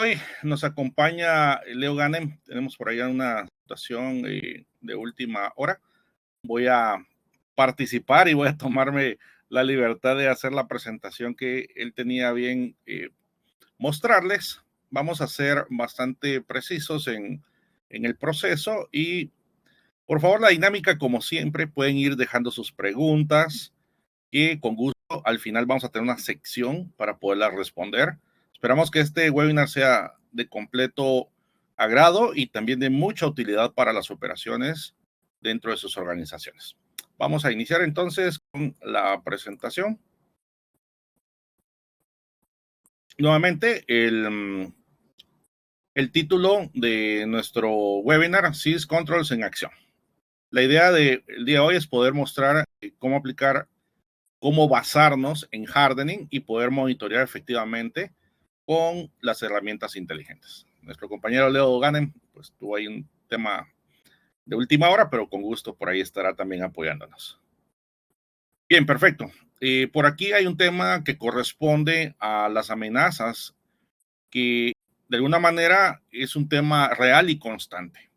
Hoy nos acompaña Leo Ganem. Tenemos por allá una situación de última hora. Voy a participar y voy a tomarme la libertad de hacer la presentación que él tenía bien mostrarles. Vamos a ser bastante precisos en el proceso y por favor la dinámica como siempre pueden ir dejando sus preguntas y con gusto al final vamos a tener una sección para poderlas responder. Esperamos que este webinar sea de completo agrado y también de mucha utilidad para las operaciones dentro de sus organizaciones. Vamos a iniciar entonces con la presentación. Nuevamente, el título de nuestro webinar, SIS Controls en acción. La idea del día de hoy es poder mostrar cómo aplicar, cómo basarnos en hardening y poder monitorear efectivamente con las herramientas inteligentes. Nuestro compañero Leo Ganem, pues tuvo ahí un tema de última hora, pero con gusto por ahí estará también apoyándonos. Bien, perfecto. Por aquí hay un tema que corresponde a las amenazas, que de alguna manera es un tema real y constante.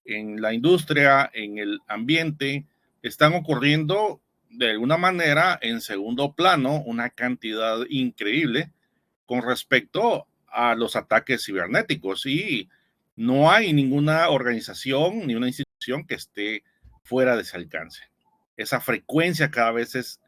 En la industria, en el ambiente, están ocurriendo de alguna manera en segundo plano una cantidad increíble con respecto a los ataques cibernéticos y no hay ninguna organización ni una institución que esté fuera de ese alcance. Esa frecuencia cada vez es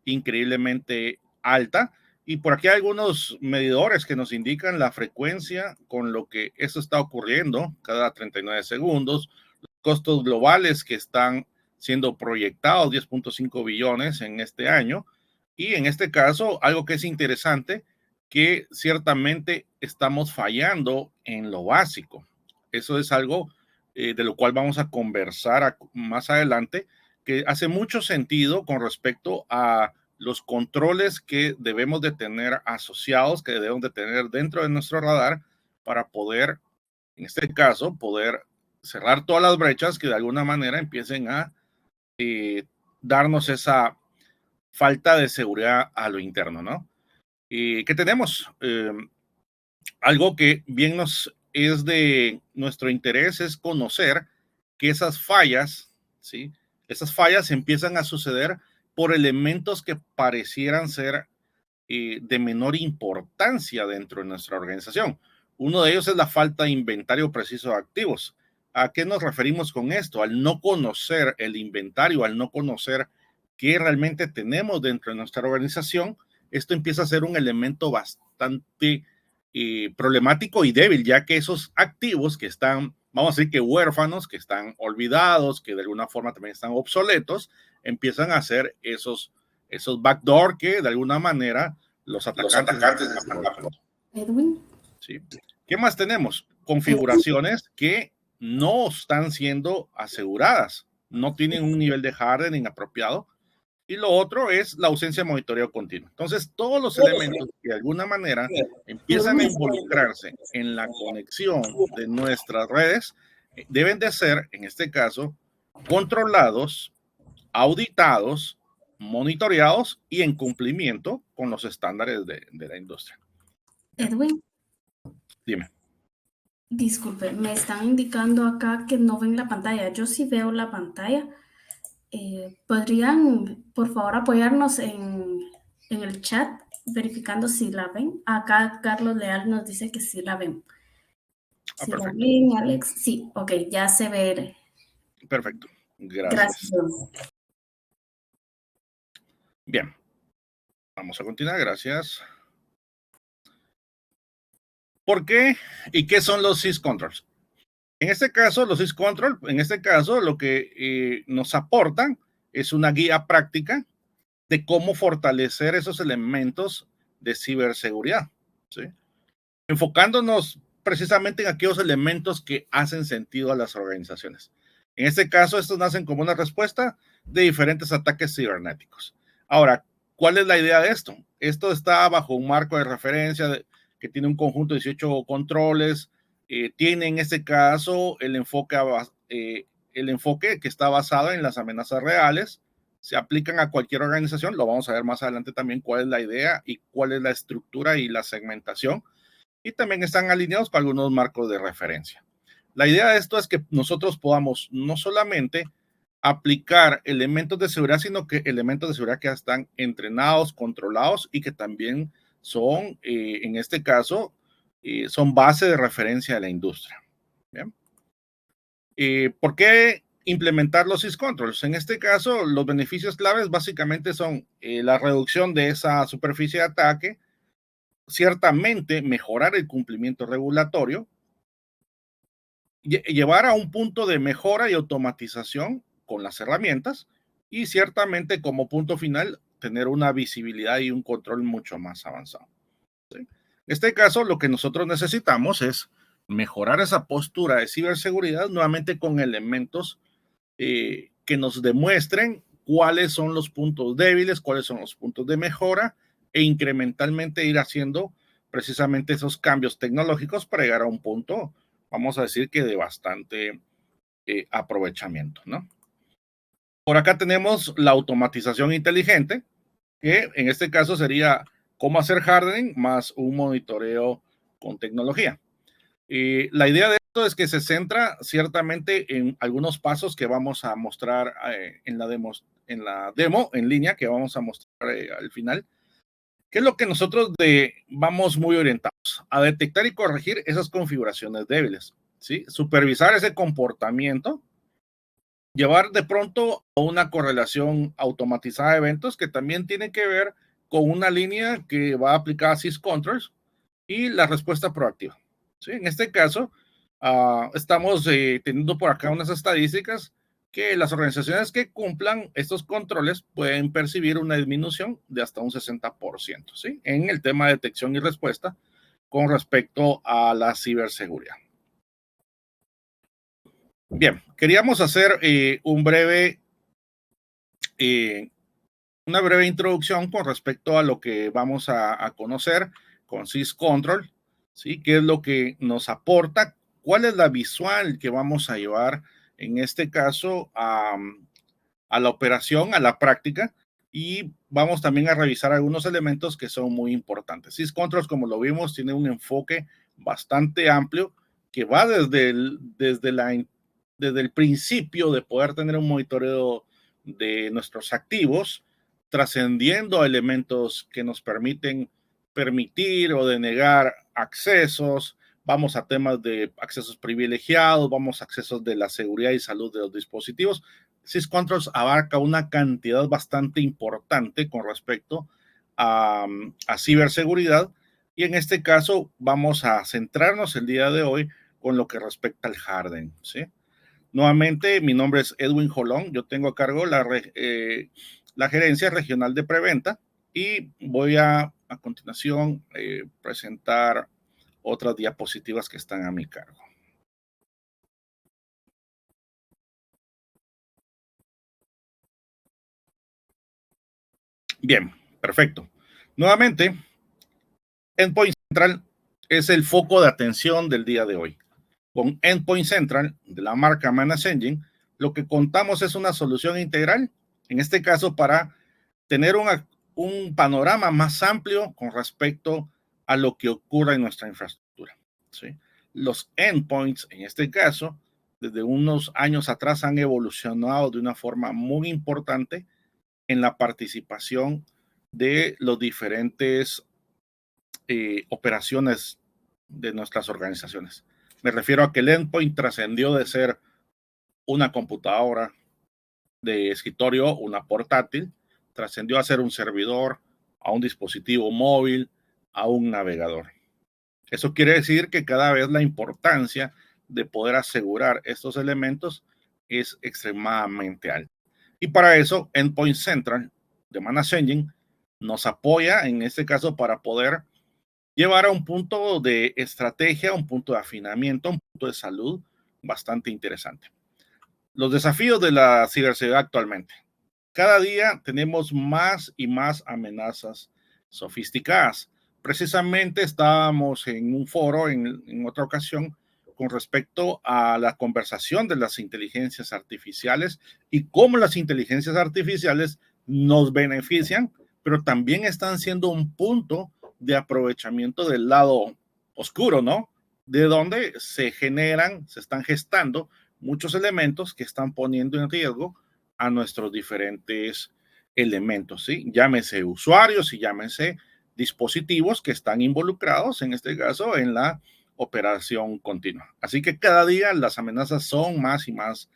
increíblemente alta y por aquí hay algunos medidores que nos indican la frecuencia con lo que eso está ocurriendo cada 39 segundos, los costos globales que están siendo proyectados 10.5 billones en este año y en este caso algo que es interesante, que ciertamente estamos fallando en lo básico. Eso es algo de lo cual vamos a conversar más adelante, que hace mucho sentido con respecto a los controles que debemos de tener asociados, que debemos de tener dentro de nuestro radar para poder, en este caso, poder cerrar todas las brechas que de alguna manera empiecen a darnos esa falta de seguridad a lo interno, ¿no? ¿Qué tenemos? Algo que bien nos es de nuestro interés es conocer que esas fallas, ¿sí? Esas fallas empiezan a suceder por elementos que parecieran ser de menor importancia dentro de nuestra organización. Uno de ellos es la falta de inventario preciso de activos. ¿A qué nos referimos con esto? Al no conocer el inventario, al no conocer qué realmente tenemos dentro de nuestra organización, esto empieza a ser un elemento bastante problemático y débil, ya que esos activos que están, vamos a decir que huérfanos, que están olvidados, que de alguna forma también están obsoletos, empiezan a hacer esos backdoor que de alguna manera los atacantes están aprovechando. Edwin. ¿Sí? ¿Qué más tenemos? Configuraciones que no están siendo aseguradas, no tienen un nivel de hardening apropiado. Y lo otro es la ausencia de monitoreo continuo. Entonces, todos los elementos que de alguna manera empiezan a involucrarse en la conexión de nuestras redes deben de ser, en este caso, controlados, auditados, monitoreados y en cumplimiento con los estándares de la industria. Edwin. Dime. Disculpe, me están indicando acá que no ven la pantalla. Yo sí veo la pantalla. ¿Podrían, por favor, apoyarnos en el chat verificando si la ven? Acá Carlos Leal nos dice que sí la ven. ¿Sí la ven, Alex? Sí, ok, ya se ve. Perfecto, gracias. Bien, vamos a continuar, gracias. ¿Por qué y qué son los SIS Controls? En este caso, los SIS Control, en este caso, lo que nos aportan es una guía práctica de cómo fortalecer esos elementos de ciberseguridad, ¿sí? Enfocándonos precisamente en aquellos elementos que hacen sentido a las organizaciones. En este caso, estos nacen como una respuesta de diferentes ataques cibernéticos. Ahora, ¿cuál es la idea de esto? Esto está bajo un marco de referencia que tiene un conjunto de 18 controles. Tiene en este caso el enfoque que está basado en las amenazas reales. Se aplican a cualquier organización. Lo vamos a ver más adelante también cuál es la idea y cuál es la estructura y la segmentación. y también están alineados con algunos marcos de referencia. La idea de esto es que nosotros podamos no solamente aplicar elementos de seguridad, sino que elementos de seguridad que están entrenados, controlados y que también son, en este caso, son base de referencia de la industria. ¿Bien? ¿Por qué implementar los syscontrols? En este caso, los beneficios claves básicamente son la reducción de esa superficie de ataque, ciertamente mejorar el cumplimiento regulatorio, llevar a un punto de mejora y automatización con las herramientas y ciertamente como punto final tener una visibilidad y un control mucho más avanzado. ¿Sí? En este caso, lo que nosotros necesitamos es mejorar esa postura de ciberseguridad nuevamente con elementos que nos demuestren cuáles son los puntos débiles, cuáles son los puntos de mejora e incrementalmente ir haciendo precisamente esos cambios tecnológicos para llegar a un punto, vamos a decir que de bastante aprovechamiento, ¿no? Por acá tenemos la automatización inteligente, que en este caso sería cómo hacer hardening más un monitoreo con tecnología. La idea de esto es que se centra ciertamente en algunos pasos que vamos a mostrar en la demo en línea que vamos a mostrar al final, que es lo que nosotros vamos muy orientados a detectar y corregir esas configuraciones débiles, ¿sí? Supervisar ese comportamiento, llevar de pronto a una correlación automatizada de eventos que también tiene que ver con una línea que va a aplicar a syscontrols y la respuesta proactiva. ¿Sí? En este caso, estamos teniendo por acá unas estadísticas que las organizaciones que cumplan estos controles pueden percibir una disminución de hasta un 60%, ¿sí? En el tema de detección y respuesta con respecto a la ciberseguridad. Bien, queríamos hacer una breve introducción con respecto a lo que vamos a conocer con syscontrol, ¿sí? ¿Qué es lo que nos aporta? ¿Cuál es la visual que vamos a llevar, en este caso, a la operación, a la práctica? Y vamos también a revisar algunos elementos que son muy importantes. syscontrols, como lo vimos, tiene un enfoque bastante amplio que va desde el principio de poder tener un monitoreo de nuestros activos, trascendiendo elementos que nos permitir o denegar accesos, vamos a temas de accesos privilegiados, vamos a accesos de la seguridad y salud de los dispositivos. syscontrols abarca una cantidad bastante importante con respecto a ciberseguridad y en este caso vamos a centrarnos el día de hoy con lo que respecta al hardening, ¿sí? Nuevamente, mi nombre es Edwin Jolón, yo tengo a cargo la gerencia regional de preventa y voy a continuación presentar otras diapositivas que están a mi cargo. Bien, perfecto. Nuevamente, Endpoint Central es el foco de atención del día de hoy. Con Endpoint Central de la marca ManageEngine, lo que contamos es una solución integral, en este caso para tener un panorama más amplio con respecto a lo que ocurre en nuestra infraestructura, ¿sí? Los endpoints, en este caso, desde unos años atrás han evolucionado de una forma muy importante en la participación de los diferentes operaciones de nuestras organizaciones. Me refiero a que el endpoint trascendió de ser una computadora de escritorio, una portátil, trascendió a ser un servidor, a un dispositivo móvil, a un navegador. Eso quiere decir que cada vez la importancia de poder asegurar estos elementos es extremadamente alta. Y para eso, Endpoint Central de ManageEngine nos apoya en este caso para poder llevar a un punto de estrategia, un punto de afinamiento, un punto de salud bastante interesante. Los desafíos de la ciberseguridad actualmente. Cada día tenemos más y más amenazas sofisticadas. Precisamente estábamos en un foro en otra ocasión con respecto a la conversación de las inteligencias artificiales y cómo las inteligencias artificiales nos benefician, pero también están siendo un punto de aprovechamiento del lado oscuro, ¿no? De donde se están gestando muchos elementos que están poniendo en riesgo a nuestros diferentes elementos, ¿sí? Llámese usuarios y llámese dispositivos que están involucrados, en este caso, en la operación continua. Así que cada día las amenazas son más y más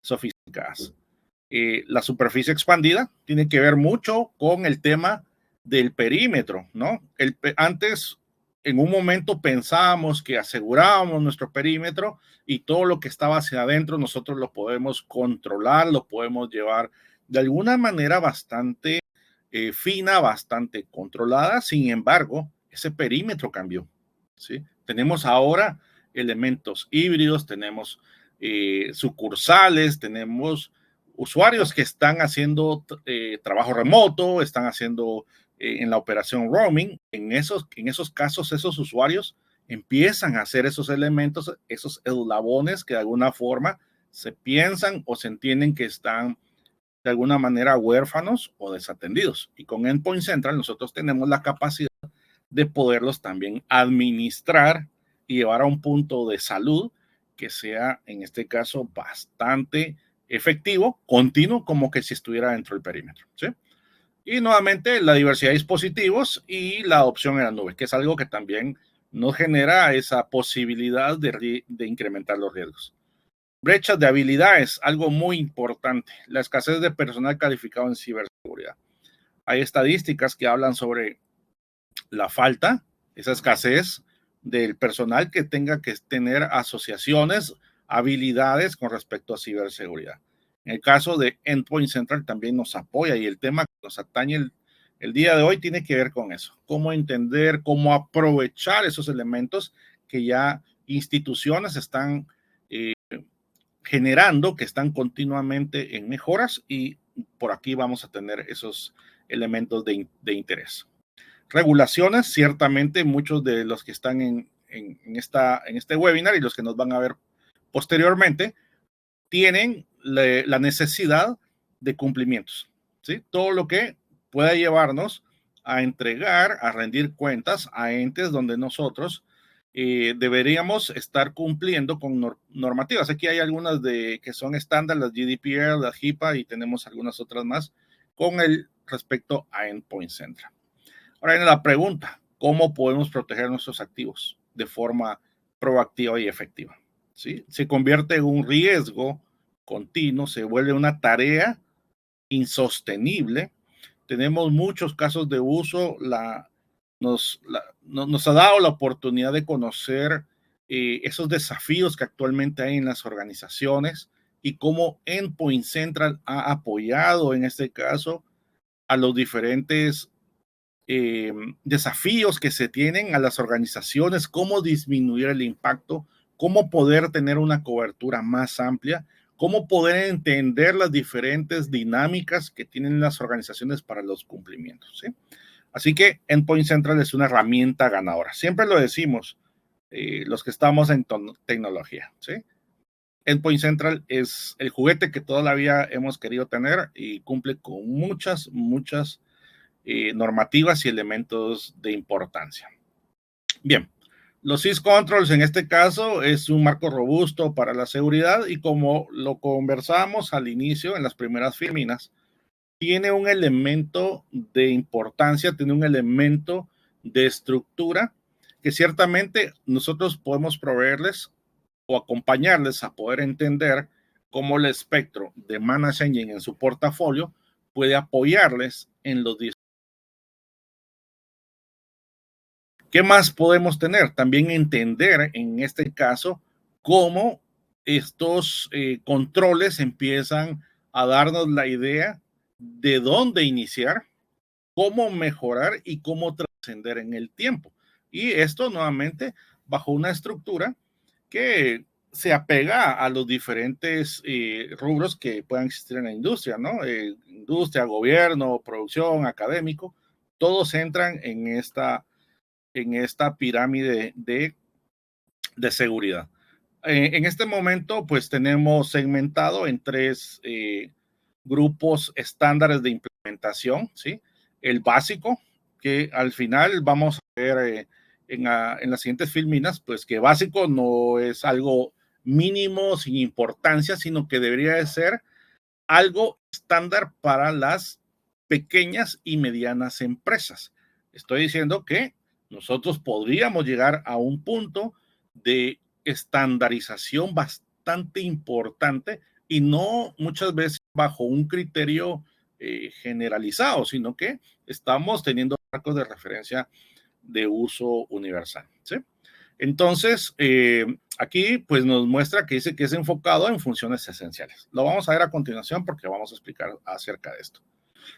sofisticadas. La superficie expandida tiene que ver mucho con el tema del perímetro, ¿no? Antes, en un momento pensábamos que asegurábamos nuestro perímetro y todo lo que estaba hacia adentro nosotros lo podemos controlar, lo podemos llevar de alguna manera bastante fina, bastante controlada. Sin embargo, ese perímetro cambió, ¿sí? Tenemos ahora elementos híbridos, tenemos sucursales, tenemos usuarios que están haciendo trabajo remoto, están haciendo en la operación roaming. En esos casos, esos usuarios empiezan a hacer esos elementos, esos eslabones que de alguna forma se piensan o se entienden que están de alguna manera huérfanos o desatendidos. Y con Endpoint Central nosotros tenemos la capacidad de poderlos también administrar y llevar a un punto de salud que sea, en este caso, bastante efectivo, continuo, como que si estuviera dentro del perímetro, ¿sí? Y nuevamente la diversidad de dispositivos y la adopción en la nube, que es algo que también nos genera esa posibilidad de incrementar los riesgos. Brechas de habilidades, algo muy importante, la escasez de personal calificado en ciberseguridad. Hay estadísticas que hablan sobre la falta, esa escasez del personal que tenga que tener asociaciones, habilidades con respecto a ciberseguridad. En el caso de Endpoint Central también nos apoya y el tema que nos atañe el día de hoy tiene que ver con eso, cómo entender, cómo aprovechar esos elementos que ya instituciones están generando, que están continuamente en mejoras, y por aquí vamos a tener esos elementos de interés. Regulaciones, ciertamente muchos de los que están en este webinar y los que nos van a ver posteriormente tienen la necesidad de cumplimientos, ¿sí? Todo lo que pueda llevarnos a entregar, a rendir cuentas a entes donde nosotros deberíamos estar cumpliendo con normativas. Aquí hay algunas que son estándar, las GDPR, las HIPAA, y tenemos algunas otras más con el respecto a Endpoint Central. Ahora viene la pregunta, ¿cómo podemos proteger nuestros activos de forma proactiva y efectiva? ¿Sí? Se convierte en un riesgo continuo, se vuelve una tarea insostenible. Tenemos muchos casos de uso, nos ha dado la oportunidad de conocer esos desafíos que actualmente hay en las organizaciones y cómo Endpoint Central ha apoyado en este caso a los diferentes desafíos que se tienen a las organizaciones, cómo disminuir el impacto, cómo poder tener una cobertura más amplia, cómo poder entender las diferentes dinámicas que tienen las organizaciones para los cumplimientos, ¿sí? Así que Endpoint Central es una herramienta ganadora. Siempre lo decimos, los que estamos en tecnología, ¿sí? Endpoint Central es el juguete que toda la vida hemos querido tener y cumple con muchas normativas y elementos de importancia. Bien, los SIS Controls en este caso es un marco robusto para la seguridad y como lo conversamos al inicio en las primeras filminas, tiene un elemento de importancia, tiene un elemento de estructura que ciertamente nosotros podemos proveerles o acompañarles a poder entender cómo el espectro de Managed Engine en su portafolio puede apoyarles en los dispositivos. ¿Qué más podemos tener? También entender en este caso cómo estos controles empiezan a darnos la idea de dónde iniciar, cómo mejorar y cómo trascender en el tiempo. Y esto nuevamente bajo una estructura que se apega a los diferentes rubros que puedan existir en la industria, ¿no? Industria, gobierno, producción, académico, todos entran en esta pirámide de seguridad. En este momento, pues tenemos segmentado en tres grupos estándares de implementación, ¿sí? El básico, que al final vamos a ver en las siguientes filminas, pues que básico no es algo mínimo, sin importancia, sino que debería de ser algo estándar para las pequeñas y medianas empresas. Estoy diciendo que nosotros podríamos llegar a un punto de estandarización bastante importante y no muchas veces bajo un criterio generalizado, sino que estamos teniendo marcos de referencia de uso universal, ¿sí? Entonces, aquí pues nos muestra que dice que es enfocado en funciones esenciales. Lo vamos a ver a continuación porque vamos a explicar acerca de esto.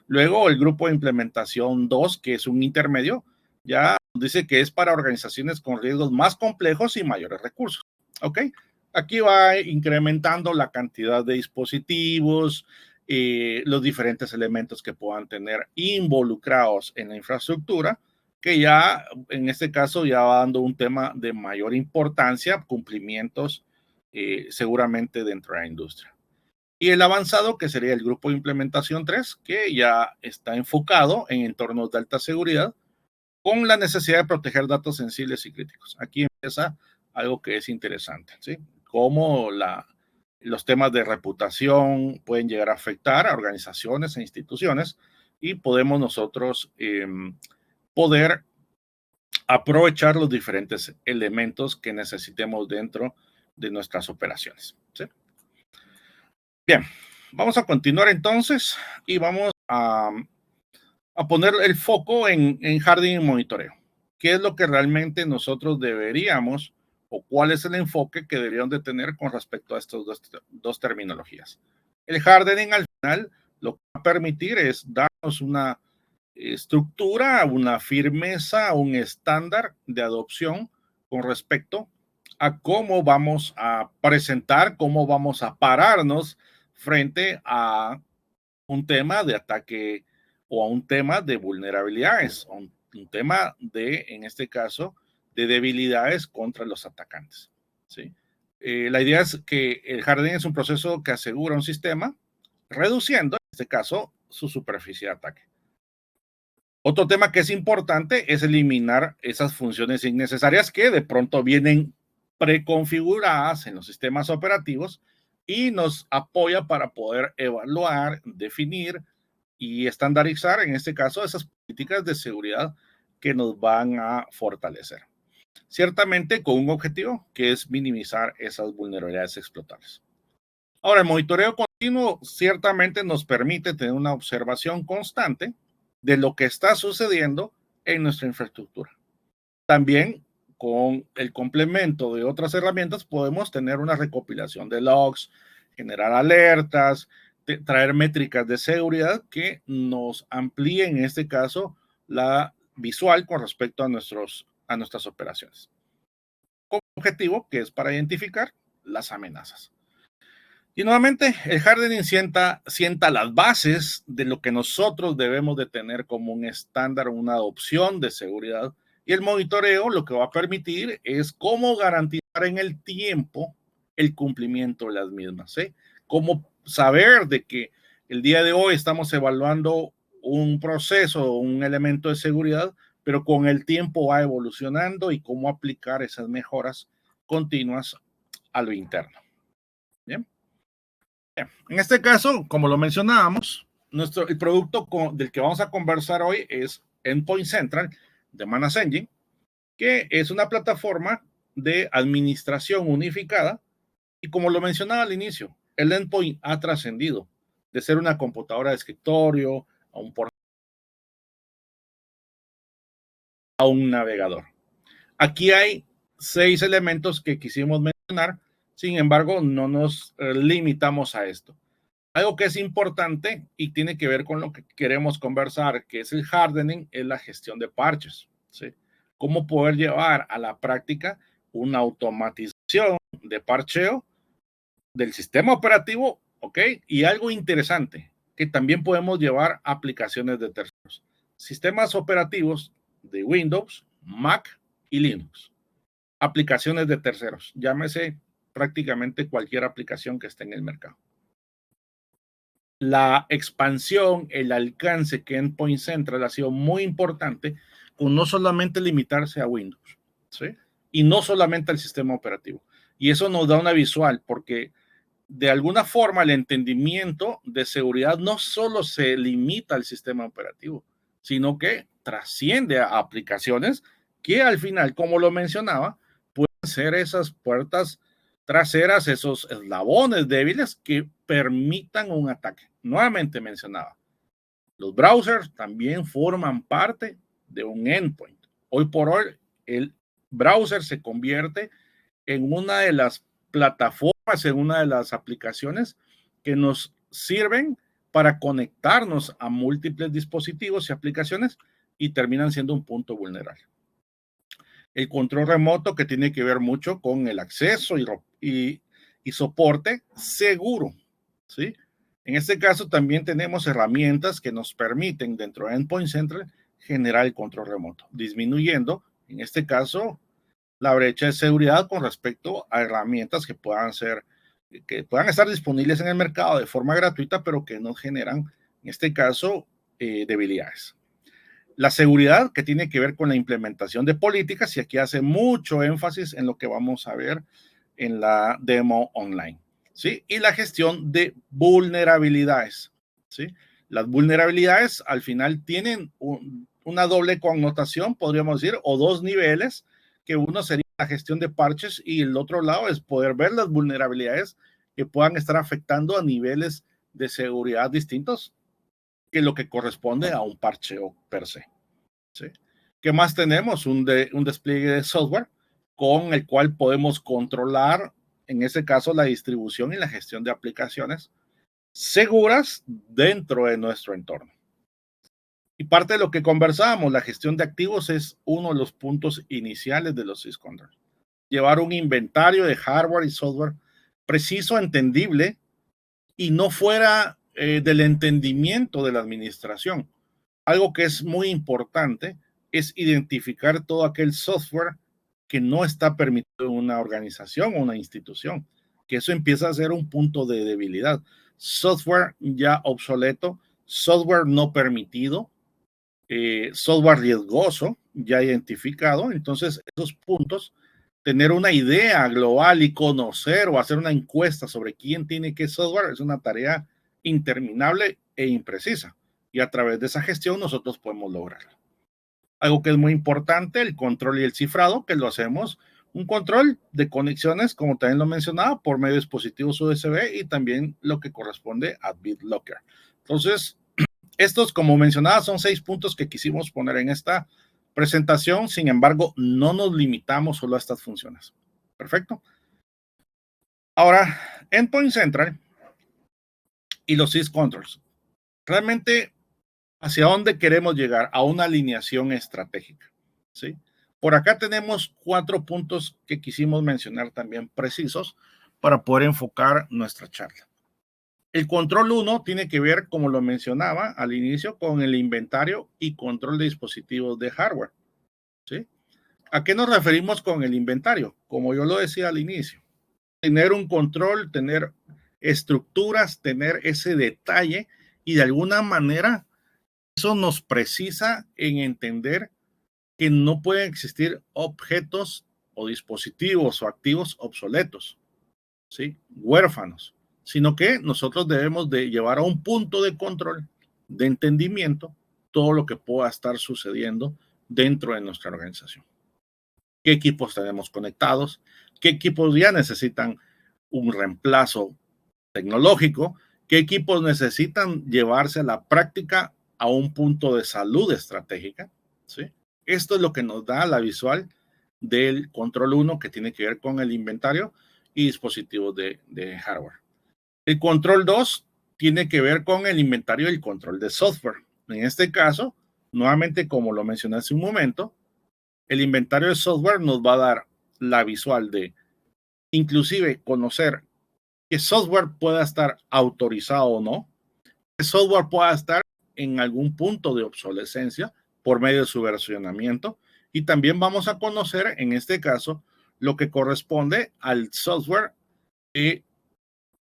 Luego, el grupo de implementación 2, que es un intermedio, ya dice que es para organizaciones con riesgos más complejos y mayores recursos. ¿Ok? Aquí va incrementando la cantidad de dispositivos, los diferentes elementos que puedan tener involucrados en la infraestructura, que ya en este caso ya va dando un tema de mayor importancia, cumplimientos seguramente dentro de la industria. Y el avanzado, que sería el grupo de implementación 3, que ya está enfocado en entornos de alta seguridad con la necesidad de proteger datos sensibles y críticos. Aquí empieza algo que es interesante, ¿sí? Cómo los temas de reputación pueden llegar a afectar a organizaciones e instituciones y podemos nosotros poder aprovechar los diferentes elementos que necesitemos dentro de nuestras operaciones, ¿sí? Bien, vamos a continuar entonces y vamos a poner el foco en hardening y monitoreo. ¿Qué es lo que realmente nosotros deberíamos o cuál es el enfoque que deberían de tener con respecto a estas dos terminologías? El hardening al final lo que va a permitir es darnos una estructura, una firmeza, un estándar de adopción con respecto a cómo vamos a presentar, cómo vamos a pararnos frente a un tema de ataque o a un tema de vulnerabilidades, un tema de, en este caso, de debilidades contra los atacantes, ¿sí? La idea es que el hardening es un proceso que asegura un sistema reduciendo, en este caso, su superficie de ataque. Otro tema que es importante es eliminar esas funciones innecesarias que de pronto vienen preconfiguradas en los sistemas operativos y nos apoya para poder evaluar, definir y estandarizar, en este caso, esas políticas de seguridad que nos van a fortalecer. Ciertamente con un objetivo que es minimizar esas vulnerabilidades explotables. Ahora, el monitoreo continuo ciertamente nos permite tener una observación constante de lo que está sucediendo en nuestra infraestructura. También con el complemento de otras herramientas podemos tener una recopilación de logs, generar alertas, traer métricas de seguridad que nos amplíen en este caso la visual con respecto a nuestras operaciones. Con objetivo que es para identificar las amenazas. Y nuevamente, el hardening sienta las bases de lo que nosotros debemos de tener como un estándar, una adopción de seguridad. Y el monitoreo lo que va a permitir es cómo garantizar en el tiempo el cumplimiento de las mismas, ¿sí? Cómo saber de que el día de hoy estamos evaluando un proceso, un elemento de seguridad, pero con el tiempo va evolucionando y cómo aplicar esas mejoras continuas a lo interno. Bien. En este caso, como lo mencionábamos, el producto del que vamos a conversar hoy es Endpoint Central de Managed Engine, que es una plataforma de administración unificada y como lo mencionaba al inicio, el Endpoint ha trascendido de ser una computadora de escritorio a un navegador. Aquí hay 6 elementos que quisimos mencionar, sin embargo, no nos limitamos a esto. Algo que es importante y tiene que ver con lo que queremos conversar, que es el hardening, es la gestión de parches, ¿sí? Cómo poder llevar a la práctica una automatización de parcheo del sistema operativo, ¿ok? Y algo interesante, que también podemos llevar aplicaciones de terceros. Sistemas operativos de Windows, Mac y Linux. Aplicaciones de terceros, llámese prácticamente cualquier aplicación que esté en el mercado. La expansión, el alcance que Endpoint Central ha sido muy importante con no solamente limitarse a Windows, ¿sí? Y no solamente al sistema operativo. Y eso nos da una visual, porque de alguna forma el entendimiento de seguridad no solo se limita al sistema operativo, sino que trasciende a aplicaciones que al final, como lo mencionaba, pueden ser esas puertas traseras, esos eslabones débiles que permitan un ataque. Nuevamente mencionaba, los browsers también forman parte de un endpoint. Hoy por hoy, el browser se convierte en una de las plataformas, en una de las aplicaciones que nos sirven para conectarnos a múltiples dispositivos y aplicaciones y terminan siendo un punto vulnerable. El control remoto, que tiene que ver mucho con el acceso y soporte seguro, ¿sí? En este caso también tenemos herramientas que nos permiten dentro de Endpoint Central generar el control remoto, disminuyendo, en este caso, la brecha de seguridad con respecto a herramientas que puedan estar disponibles en el mercado de forma gratuita, pero que no generan, en este caso, debilidades. La seguridad, que tiene que ver con la implementación de políticas, y aquí hace mucho énfasis en lo que vamos a ver en la demo online, ¿sí? Y la gestión de vulnerabilidades, ¿sí? Las vulnerabilidades al final tienen una doble connotación, podríamos decir, o dos niveles, que uno sería la gestión de parches y el otro lado es poder ver las vulnerabilidades que puedan estar afectando a niveles de seguridad distintos que lo que corresponde a un parcheo per se, ¿sí? ¿Qué más tenemos? Un despliegue de software con el cual podemos controlar, en ese caso, la distribución y la gestión de aplicaciones seguras dentro de nuestro entorno. Y parte de lo que conversábamos, la gestión de activos es uno de los puntos iniciales de los SysControl. Llevar un inventario de hardware y software preciso, entendible y no fuera del entendimiento de la administración. Algo que es muy importante es identificar todo aquel software que no está permitido en una organización o una institución, que eso empieza a ser un punto de debilidad. Software ya obsoleto, software no permitido, software riesgoso ya identificado. Entonces, esos puntos, tener una idea global y conocer o hacer una encuesta sobre quién tiene qué software es una tarea interminable e imprecisa. Y a través de esa gestión nosotros podemos lograrlo. Algo que es muy importante, el control y el cifrado, que lo hacemos, un control de conexiones, como también lo mencionaba, por medio de dispositivos USB y también lo que corresponde a BitLocker. Entonces, estos, como mencionaba, son 6 puntos que quisimos poner en esta presentación. Sin embargo, no nos limitamos solo a estas funciones. Perfecto. Ahora, Endpoint Central y los SysControls. Realmente, ¿hacia dónde queremos llegar? A una alineación estratégica, ¿sí? Por acá tenemos 4 puntos que quisimos mencionar también precisos para poder enfocar nuestra charla. El control 1 tiene que ver, como lo mencionaba al inicio, con el inventario y control de dispositivos de hardware, ¿sí? ¿A qué nos referimos con el inventario? Como yo lo decía al inicio, tener un control, tener estructuras, tener ese detalle y de alguna manera eso nos precisa en entender que no pueden existir objetos o dispositivos o activos obsoletos, ¿sí? Huérfanos, sino que nosotros debemos de llevar a un punto de control, de entendimiento, todo lo que pueda estar sucediendo dentro de nuestra organización. ¿Qué equipos tenemos conectados? ¿Qué equipos ya necesitan un reemplazo tecnológico? ¿Qué equipos necesitan llevarse a la práctica a un punto de salud estratégica? ¿Sí? Esto es lo que nos da la visual del control 1, que tiene que ver con el inventario y dispositivos de hardware. El control 2 tiene que ver con el inventario y el control de software. En este caso, nuevamente, como lo mencioné hace un momento, el inventario de software nos va a dar la visual de inclusive conocer qué software pueda estar autorizado o no, qué software pueda estar en algún punto de obsolescencia por medio de su versionamiento, y también vamos a conocer, en este caso, lo que corresponde al software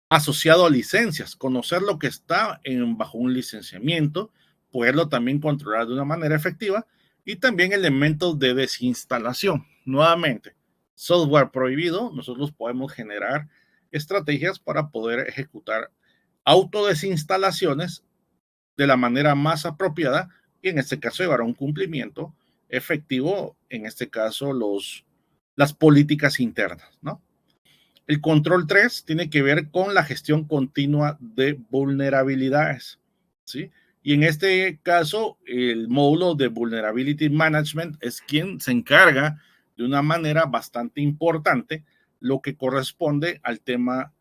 asociado a licencias, conocer lo que está bajo un licenciamiento, poderlo también controlar de una manera efectiva, y también elementos de desinstalación, nuevamente, software prohibido, nosotros podemos generar estrategias para poder ejecutar autodesinstalaciones de la manera más apropiada y en este caso llevar a un cumplimiento efectivo, en este caso las políticas internas, ¿no? El control 3 tiene que ver con la gestión continua de vulnerabilidades, ¿sí? Y en este caso, el módulo de Vulnerability Management es quien se encarga de una manera bastante importante lo que corresponde al tema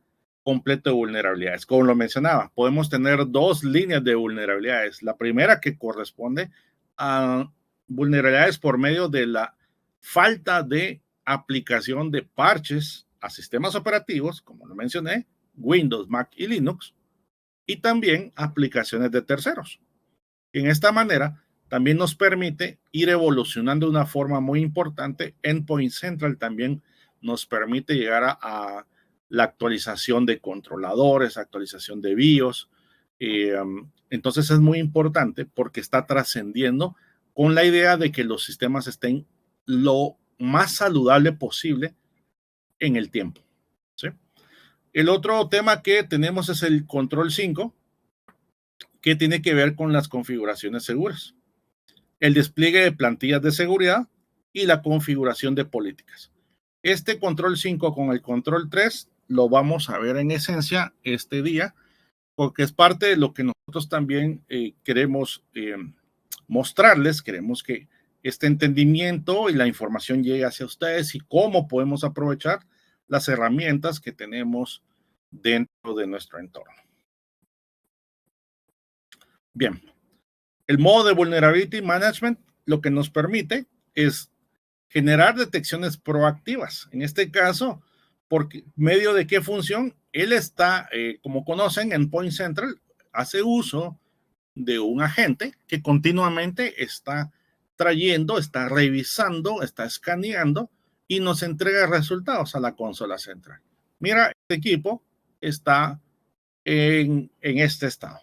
completo de vulnerabilidades. Como lo mencionaba, podemos tener dos líneas de vulnerabilidades. La primera que corresponde a vulnerabilidades por medio de la falta de aplicación de parches a sistemas operativos, como lo mencioné, Windows, Mac y Linux, y también aplicaciones de terceros. En esta manera, también nos permite ir evolucionando de una forma muy importante. Endpoint Central también nos permite llegar a la actualización de controladores, actualización de BIOS. Entonces es muy importante porque está trascendiendo con la idea de que los sistemas estén lo más saludable posible en el tiempo, ¿sí? El otro tema que tenemos es el control 5, que tiene que ver con las configuraciones seguras, el despliegue de plantillas de seguridad y la configuración de políticas. Este control 5 con el control 3 lo vamos a ver en esencia este día, porque es parte de lo que nosotros también queremos mostrarles. Queremos que este entendimiento y la información llegue hacia ustedes y cómo podemos aprovechar las herramientas que tenemos dentro de nuestro entorno. Bien, el modo de Vulnerability Management lo que nos permite es generar detecciones proactivas. En este caso, ¿por medio de qué función? Él está, como conocen, en Endpoint Central hace uso de un agente que continuamente está trayendo, está revisando, está escaneando y nos entrega resultados a la consola central. Mira, este equipo está en este estado.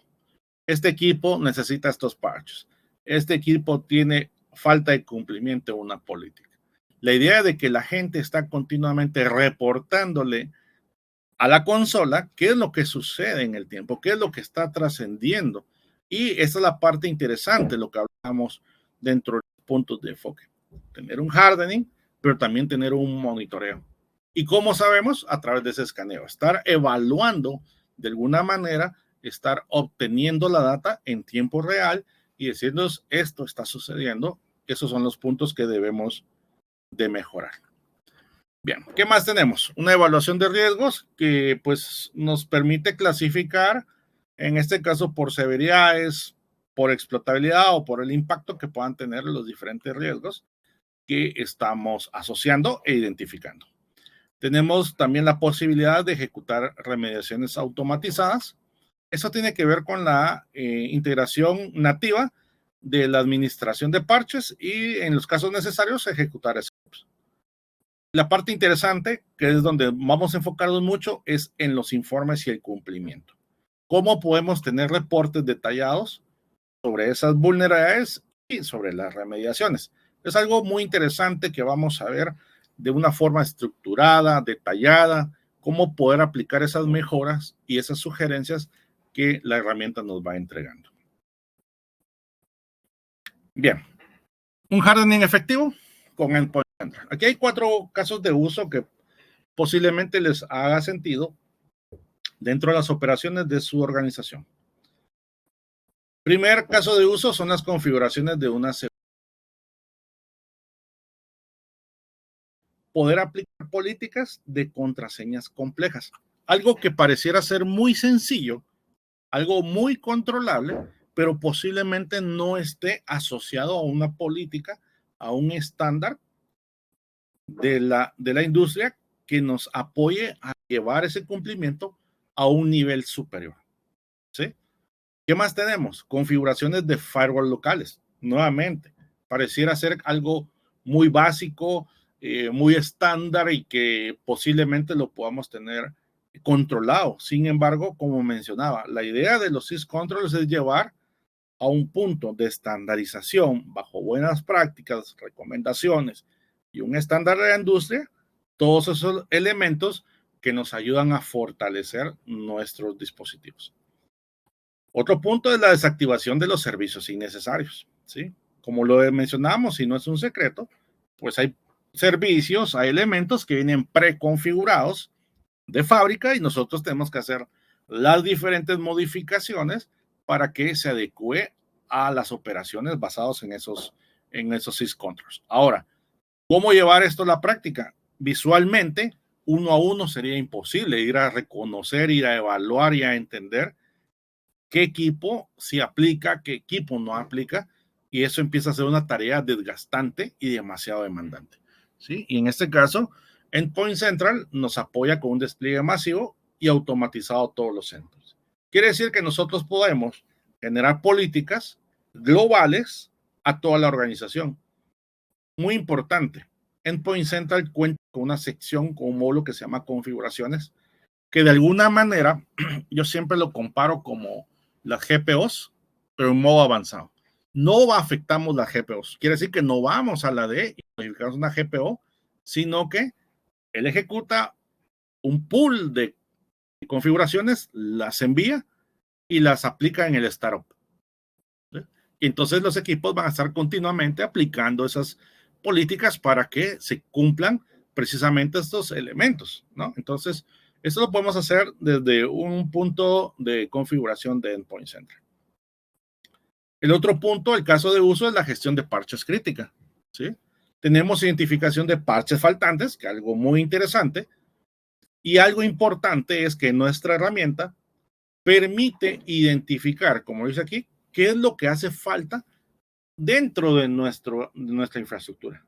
Este equipo necesita estos parches. Este equipo tiene falta de cumplimiento de una política. La idea de que la gente está continuamente reportándole a la consola qué es lo que sucede en el tiempo, qué es lo que está trascendiendo. Y esa es la parte interesante, lo que hablamos dentro de los puntos de enfoque. Tener un hardening, pero también tener un monitoreo. ¿Y cómo sabemos? A través de ese escaneo. Estar evaluando de alguna manera, estar obteniendo la data en tiempo real y decirnos esto está sucediendo. Esos son los puntos que debemos de mejorar. Bien, ¿qué más tenemos? Una evaluación de riesgos que pues nos permite clasificar, en este caso por severidades, por explotabilidad o por el impacto que puedan tener los diferentes riesgos que estamos asociando e identificando. Tenemos también la posibilidad de ejecutar remediaciones automatizadas. Eso tiene que ver con la integración nativa de la administración de parches y en los casos necesarios ejecutar scripts. La parte interesante, que es donde vamos a enfocarnos mucho, es en los informes y el cumplimiento. ¿Cómo podemos tener reportes detallados sobre esas vulnerabilidades y sobre las remediaciones? Es algo muy interesante que vamos a ver de una forma estructurada, detallada, cómo poder aplicar esas mejoras y esas sugerencias que la herramienta nos va entregando. Bien, un hardening efectivo con Endpoint Central. Aquí hay 4 casos de uso que posiblemente les haga sentido dentro de las operaciones de su organización. Primer caso de uso son las configuraciones de una seguridad. Poder aplicar políticas de contraseñas complejas. Algo que pareciera ser muy sencillo, algo muy controlable, pero posiblemente no esté asociado a una política, a un estándar de la industria que nos apoye a llevar ese cumplimiento a un nivel superior. ¿Sí? ¿Qué más tenemos? Configuraciones de firewall locales. Nuevamente, pareciera ser algo muy básico, muy estándar y que posiblemente lo podamos tener controlado. Sin embargo, como mencionaba, la idea de los syscontrols es llevar a un punto de estandarización bajo buenas prácticas, recomendaciones y un estándar de la industria, todos esos elementos que nos ayudan a fortalecer nuestros dispositivos. Otro punto es la desactivación de los servicios innecesarios, ¿sí? Como lo mencionamos, y no es un secreto, pues hay servicios, hay elementos que vienen preconfigurados de fábrica y nosotros tenemos que hacer las diferentes modificaciones para que se adecue a las operaciones basadas en esos syscontrols. Ahora, ¿cómo llevar esto a la práctica? Visualmente, uno a uno sería imposible ir a reconocer, ir a evaluar y a entender qué equipo sí aplica, qué equipo no aplica, y eso empieza a ser una tarea desgastante y demasiado demandante, ¿sí? Y en este caso, Endpoint Central nos apoya con un despliegue masivo y automatizado todos los centros. Quiere decir que nosotros podemos generar políticas globales a toda la organización. Muy importante, Endpoint Central cuenta con una sección, con un módulo que se llama configuraciones, que de alguna manera yo siempre lo comparo como las GPOs, pero en modo avanzado. No afectamos las GPOs. Quiere decir que no vamos a la D y modificamos una GPO, sino que él ejecuta un pool de configuraciones, las envía y las aplica en el startup. ¿Sí? Y entonces los equipos van a estar continuamente aplicando esas políticas para que se cumplan precisamente estos elementos, ¿no? Entonces, esto lo podemos hacer desde un punto de configuración de Endpoint Central. El otro punto, el caso de uso, es la gestión de parches crítica, ¿sí? Tenemos identificación de parches faltantes, que es algo muy interesante, y algo importante es que nuestra herramienta permite identificar, como dice aquí, qué es lo que hace falta dentro de nuestra infraestructura.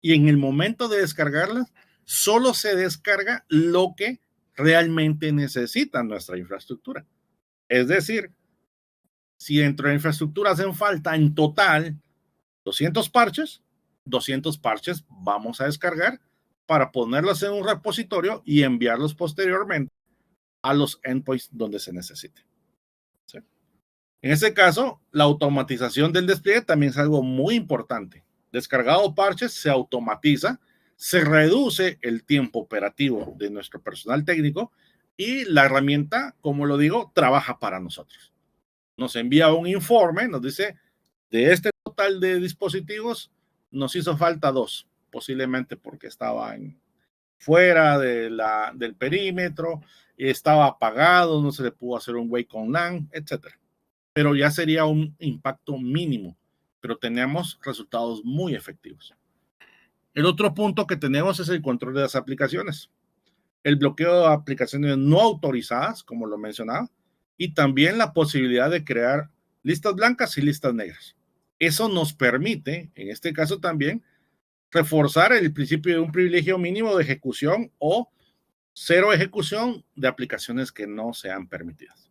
Y en el momento de descargarla, solo se descarga lo que realmente necesita nuestra infraestructura. Es decir, si dentro de la infraestructura hacen falta en total 200 parches vamos a descargar para ponerlos en un repositorio y enviarlos posteriormente a los endpoints donde se necesite. ¿Sí? En este caso, la automatización del despliegue también es algo muy importante. Descargado parches se automatiza, se reduce el tiempo operativo de nuestro personal técnico y la herramienta, como lo digo, trabaja para nosotros. Nos envía un informe, nos dice, de este total de dispositivos, nos hizo falta 2, posiblemente porque estaban fuera del perímetro, estaba apagado, no se le pudo hacer un wake on LAN, etcétera. Pero ya sería un impacto mínimo, pero tenemos resultados muy efectivos. El otro punto que tenemos es el control de las aplicaciones, el bloqueo de aplicaciones no autorizadas, como lo mencionaba, y también la posibilidad de crear listas blancas y listas negras. Eso nos permite, en este caso también, reforzar el principio de un privilegio mínimo de ejecución o cero ejecución de aplicaciones que no sean permitidas.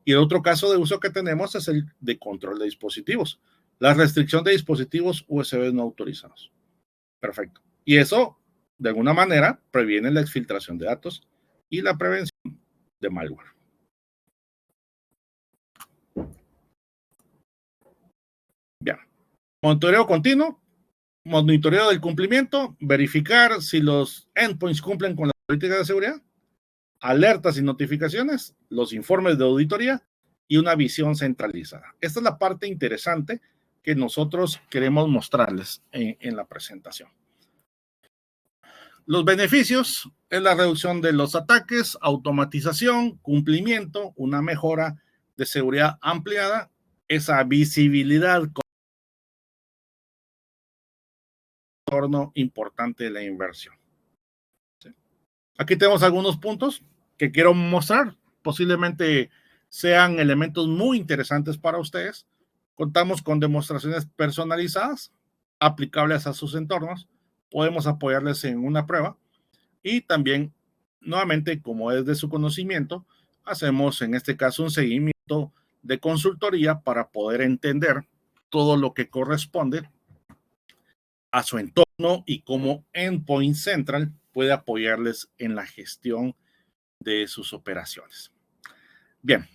Y el otro caso de uso que tenemos es el de control de dispositivos, la restricción de dispositivos USB no autorizados. Perfecto. Y eso, de alguna manera, previene la exfiltración de datos y la prevención de malware. Bien. Monitoreo continuo, monitoreo del cumplimiento, verificar si los endpoints cumplen con las políticas de seguridad, alertas y notificaciones, los informes de auditoría y una visión centralizada. Esta es la parte interesante que nosotros queremos mostrarles en la presentación. Los beneficios es la reducción de los ataques, automatización, cumplimiento, una mejora de seguridad ampliada, esa visibilidad con retorno importante de la inversión. ¿Sí? Aquí tenemos algunos puntos que quiero mostrar, posiblemente sean elementos muy interesantes para ustedes. Contamos con demostraciones personalizadas, aplicables a sus entornos. Podemos apoyarles en una prueba y también, nuevamente, como es de su conocimiento, hacemos en este caso un seguimiento de consultoría para poder entender todo lo que corresponde a su entorno y cómo Endpoint Central puede apoyarles en la gestión de sus operaciones. Bien,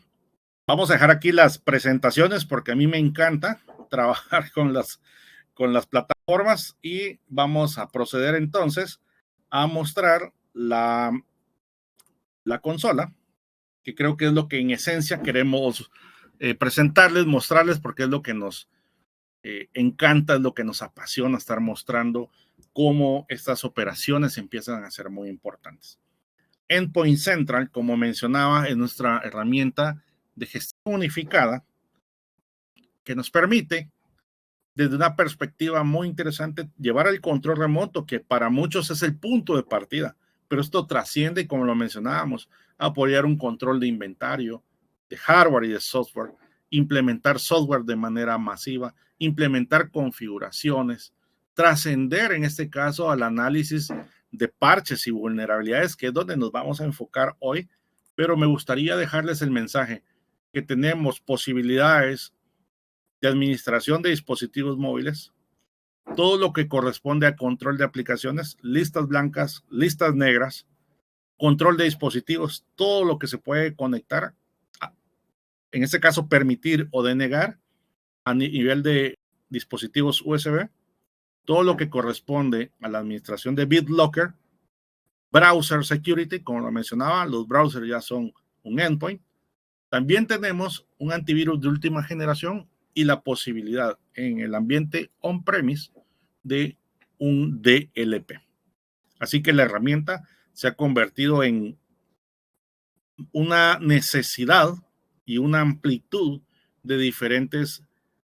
vamos a dejar aquí las presentaciones porque a mí me encanta trabajar con las con las plataformas y vamos a proceder entonces a mostrar la consola, que creo que es lo que en esencia queremos presentarles, mostrarles, porque es lo que nos encanta, es lo que nos apasiona, estar mostrando cómo estas operaciones empiezan a ser muy importantes. Endpoint Central, como mencionaba, es nuestra herramienta de gestión unificada que nos permite, desde una perspectiva muy interesante, llevar el control remoto, que para muchos es el punto de partida, pero esto trasciende, como lo mencionábamos, a apoyar un control de inventario, de hardware y de software, implementar software de manera masiva, implementar configuraciones, trascender en este caso al análisis de parches y vulnerabilidades, que es donde nos vamos a enfocar hoy, pero me gustaría dejarles el mensaje que tenemos posibilidades de administración de dispositivos móviles, todo lo que corresponde a control de aplicaciones, listas blancas, listas negras, control de dispositivos, todo lo que se puede conectar, en este caso permitir o denegar a nivel de dispositivos USB, todo lo que corresponde a la administración de BitLocker, browser security, como lo mencionaba, los browsers ya son un endpoint. También tenemos un antivirus de última generación y la posibilidad en el ambiente on-premise de un DLP. Así que la herramienta se ha convertido en una necesidad y una amplitud de diferentes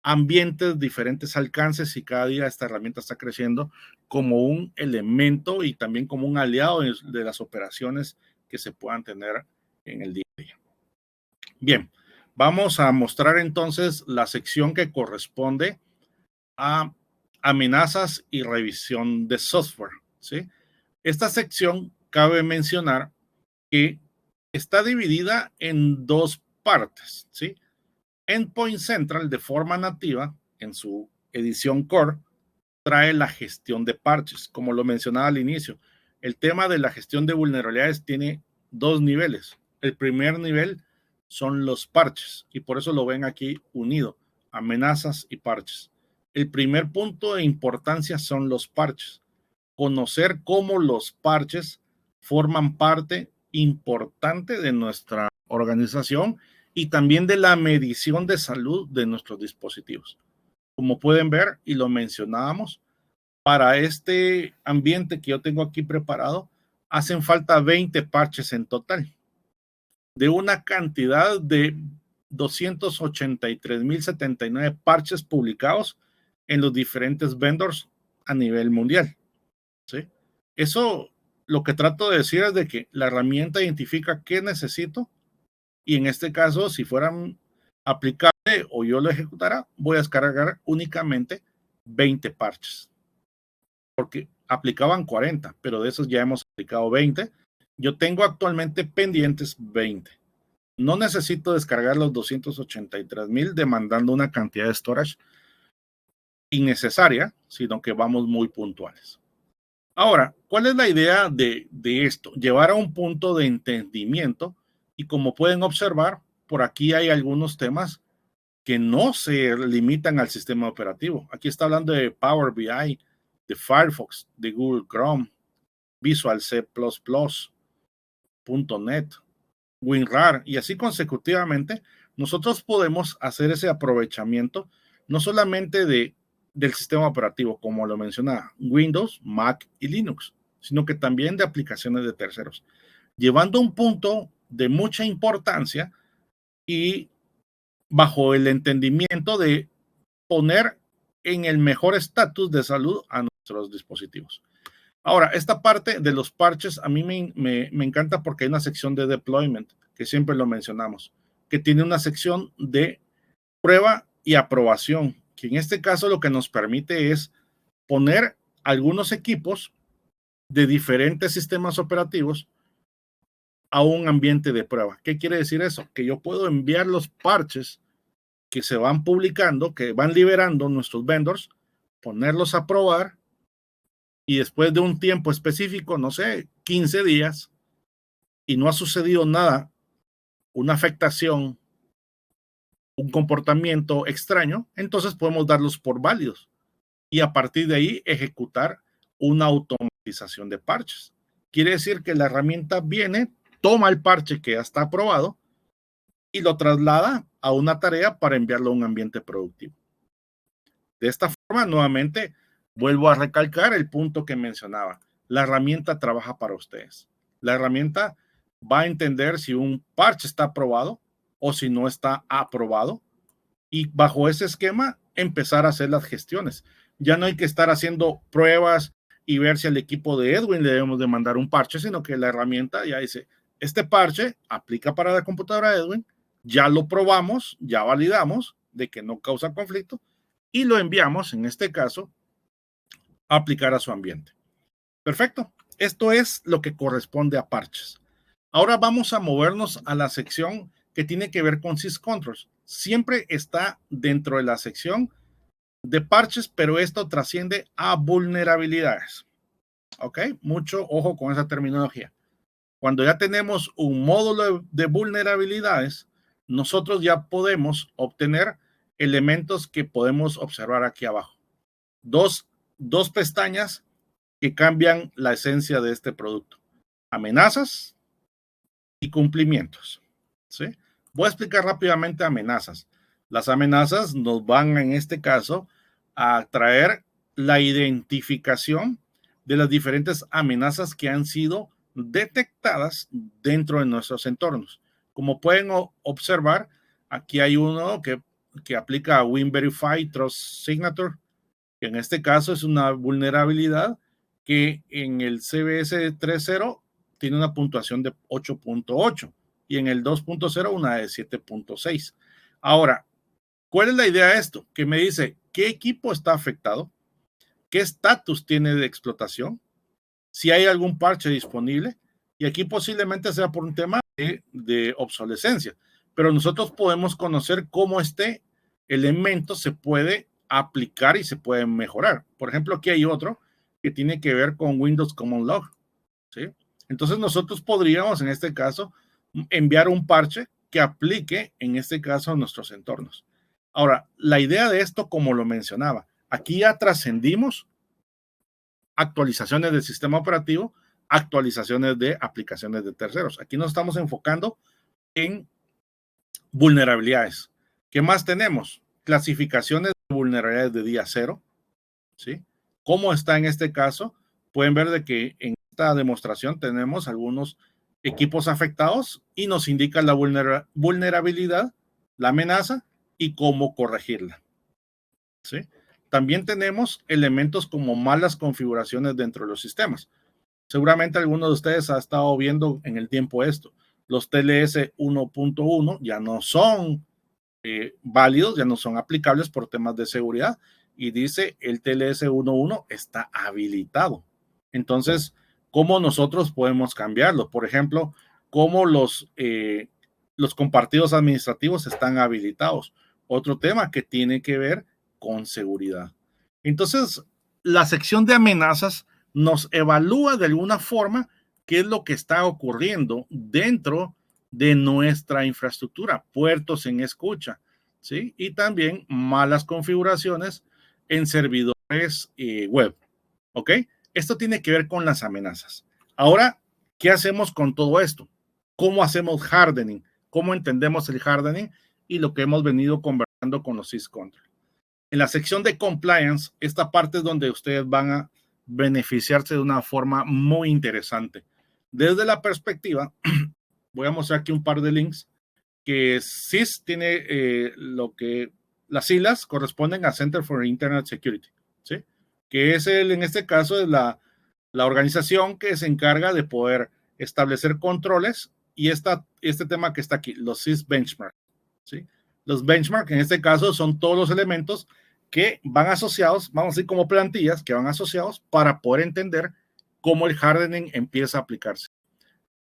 ambientes, diferentes alcances, y cada día esta herramienta está creciendo como un elemento y también como un aliado de las operaciones que se puedan tener en el día a día. Bien, vamos a mostrar entonces la sección que corresponde a amenazas y revisión de software, ¿sí? Esta sección cabe mencionar que está dividida en dos partes, ¿sí? Endpoint Central, de forma nativa, en su edición core, trae la gestión de parches. Como lo mencionaba al inicio, el tema de la gestión de vulnerabilidades tiene dos niveles. El primer nivel son los parches, y por eso lo ven aquí unido, amenazas y parches. El primer punto de importancia son los parches. Conocer cómo los parches forman parte importante de nuestra organización y también de la medición de salud de nuestros dispositivos. Como pueden ver, y lo mencionábamos, para este ambiente que yo tengo aquí preparado, hacen falta 20 parches en total, de una cantidad de 283,079 parches publicados en los diferentes vendors a nivel mundial, ¿sí? Eso, lo que trato de decir es de que la herramienta identifica qué necesito, y en este caso, si fueran aplicable o yo lo ejecutara, voy a descargar únicamente 20 parches, porque aplicaban 40, pero de esos ya hemos aplicado 20. Yo tengo actualmente pendientes 20. No necesito descargar los 283,000 demandando una cantidad de storage innecesaria, sino que vamos muy puntuales. Ahora, ¿cuál es la idea de esto? Llevar a un punto de entendimiento, y como pueden observar, por aquí hay algunos temas que no se limitan al sistema operativo. Aquí está hablando de Power BI, de Firefox, de Google Chrome, Visual C++, .NET, WinRAR, y así consecutivamente. Nosotros podemos hacer ese aprovechamiento no solamente del sistema operativo, como lo mencionaba, Windows, Mac y Linux, sino que también de aplicaciones de terceros, llevando un punto de mucha importancia y bajo el entendimiento de poner en el mejor estatus de salud a nuestros dispositivos. Ahora, esta parte de los parches a mí me encanta, porque hay una sección de deployment, que siempre lo mencionamos, que tiene una sección de prueba y aprobación, que en este caso lo que nos permite es poner algunos equipos de diferentes sistemas operativos a un ambiente de prueba. ¿Qué quiere decir eso? Que yo puedo enviar los parches que se van publicando, que van liberando nuestros vendors, ponerlos a probar, y después de un tiempo específico, no sé, 15 días, y no ha sucedido nada, una afectación, un comportamiento extraño, entonces podemos darlos por válidos. y a partir de ahí ejecutar una automatización de parches. Quiere decir que la herramienta viene, toma el parche que ya está aprobado y lo traslada a una tarea para enviarlo a un ambiente productivo. De esta forma, nuevamente, vuelvo a recalcar el punto que mencionaba. La herramienta trabaja para ustedes. La herramienta va a entender si un parche está aprobado o si no está aprobado y bajo ese esquema empezar a hacer las gestiones. Ya no hay que estar haciendo pruebas y ver si al equipo de Edwin le debemos de mandar un parche, sino que la herramienta ya dice, este parche aplica para la computadora de Edwin, ya lo probamos, ya validamos de que no causa conflicto y lo enviamos, en este caso, a aplicar a su ambiente. Perfecto. Esto es lo que corresponde a parches. Ahora vamos a movernos a la sección que tiene que ver con syscontrols. Siempre está dentro de la sección de parches, pero esto trasciende a vulnerabilidades. ¿Ok? Mucho ojo con esa terminología. Cuando ya tenemos un módulo de vulnerabilidades, nosotros ya podemos obtener elementos que podemos observar aquí abajo. Dos pestañas que cambian la esencia de este producto. Amenazas y cumplimientos. ¿Sí? Voy a explicar rápidamente amenazas. Las amenazas nos van, en este caso, a traer la identificación de las diferentes amenazas que han sido detectadas dentro de nuestros entornos. Como pueden observar, aquí hay uno que aplica a WinVerify Trust Signature, que en este caso es una vulnerabilidad que en el CVS 3.0 tiene una puntuación de 8.8 y en el 2.0 una de 7.6. Ahora, ¿cuál es la idea de esto? Que me dice qué equipo está afectado, qué estatus tiene de explotación, si hay algún parche disponible, y aquí posiblemente sea por un tema de obsolescencia, pero nosotros podemos conocer cómo este elemento se puede aplicar y se puede mejorar. Por ejemplo, aquí hay otro que tiene que ver con Windows Common Log, ¿sí? Entonces nosotros podríamos, en este caso, enviar un parche que aplique, en este caso, a nuestros entornos. Ahora, la idea de esto, como lo mencionaba, aquí ya trascendimos actualizaciones del sistema operativo, actualizaciones de aplicaciones de terceros. Aquí nos estamos enfocando en vulnerabilidades. ¿Qué más tenemos? Clasificaciones de vulnerabilidades de día cero, ¿sí? ¿Cómo está en este caso? Pueden ver de que en esta demostración tenemos algunos equipos afectados y nos indica la vulnerabilidad, la amenaza y cómo corregirla, ¿sí? También tenemos elementos como malas configuraciones dentro de los sistemas. Seguramente algunos de ustedes ha estado viendo en el tiempo esto. Los TLS 1.1 ya no son válidos, ya no son aplicables por temas de seguridad y dice el TLS 1.1 está habilitado. Entonces, ¿cómo nosotros podemos cambiarlo? Por ejemplo, ¿cómo los compartidos administrativos están habilitados? Otro tema que tiene que ver con seguridad. Entonces, la sección de amenazas nos evalúa de alguna forma qué es lo que está ocurriendo dentro de nuestra infraestructura, puertos en escucha, ¿sí? Y también malas configuraciones en servidores web, ¿ok? Esto tiene que ver con las amenazas. Ahora, ¿qué hacemos con todo esto? ¿Cómo hacemos hardening? ¿Cómo entendemos el hardening? Y lo que hemos venido conversando con los syscontrol. En la sección de compliance, esta parte es donde ustedes van a beneficiarse de una forma muy interesante. Desde la perspectiva, voy a mostrar aquí un par de links, que CIS tiene lo que las siglas corresponden a Center for Internet Security, ¿sí? Que es en este caso es la organización que se encarga de poder establecer controles y este tema que está aquí, los CIS benchmark, ¿sí? Los benchmark en este caso son todos los elementos que van asociados, vamos a decir como plantillas, que van asociados para poder entender cómo el hardening empieza a aplicarse.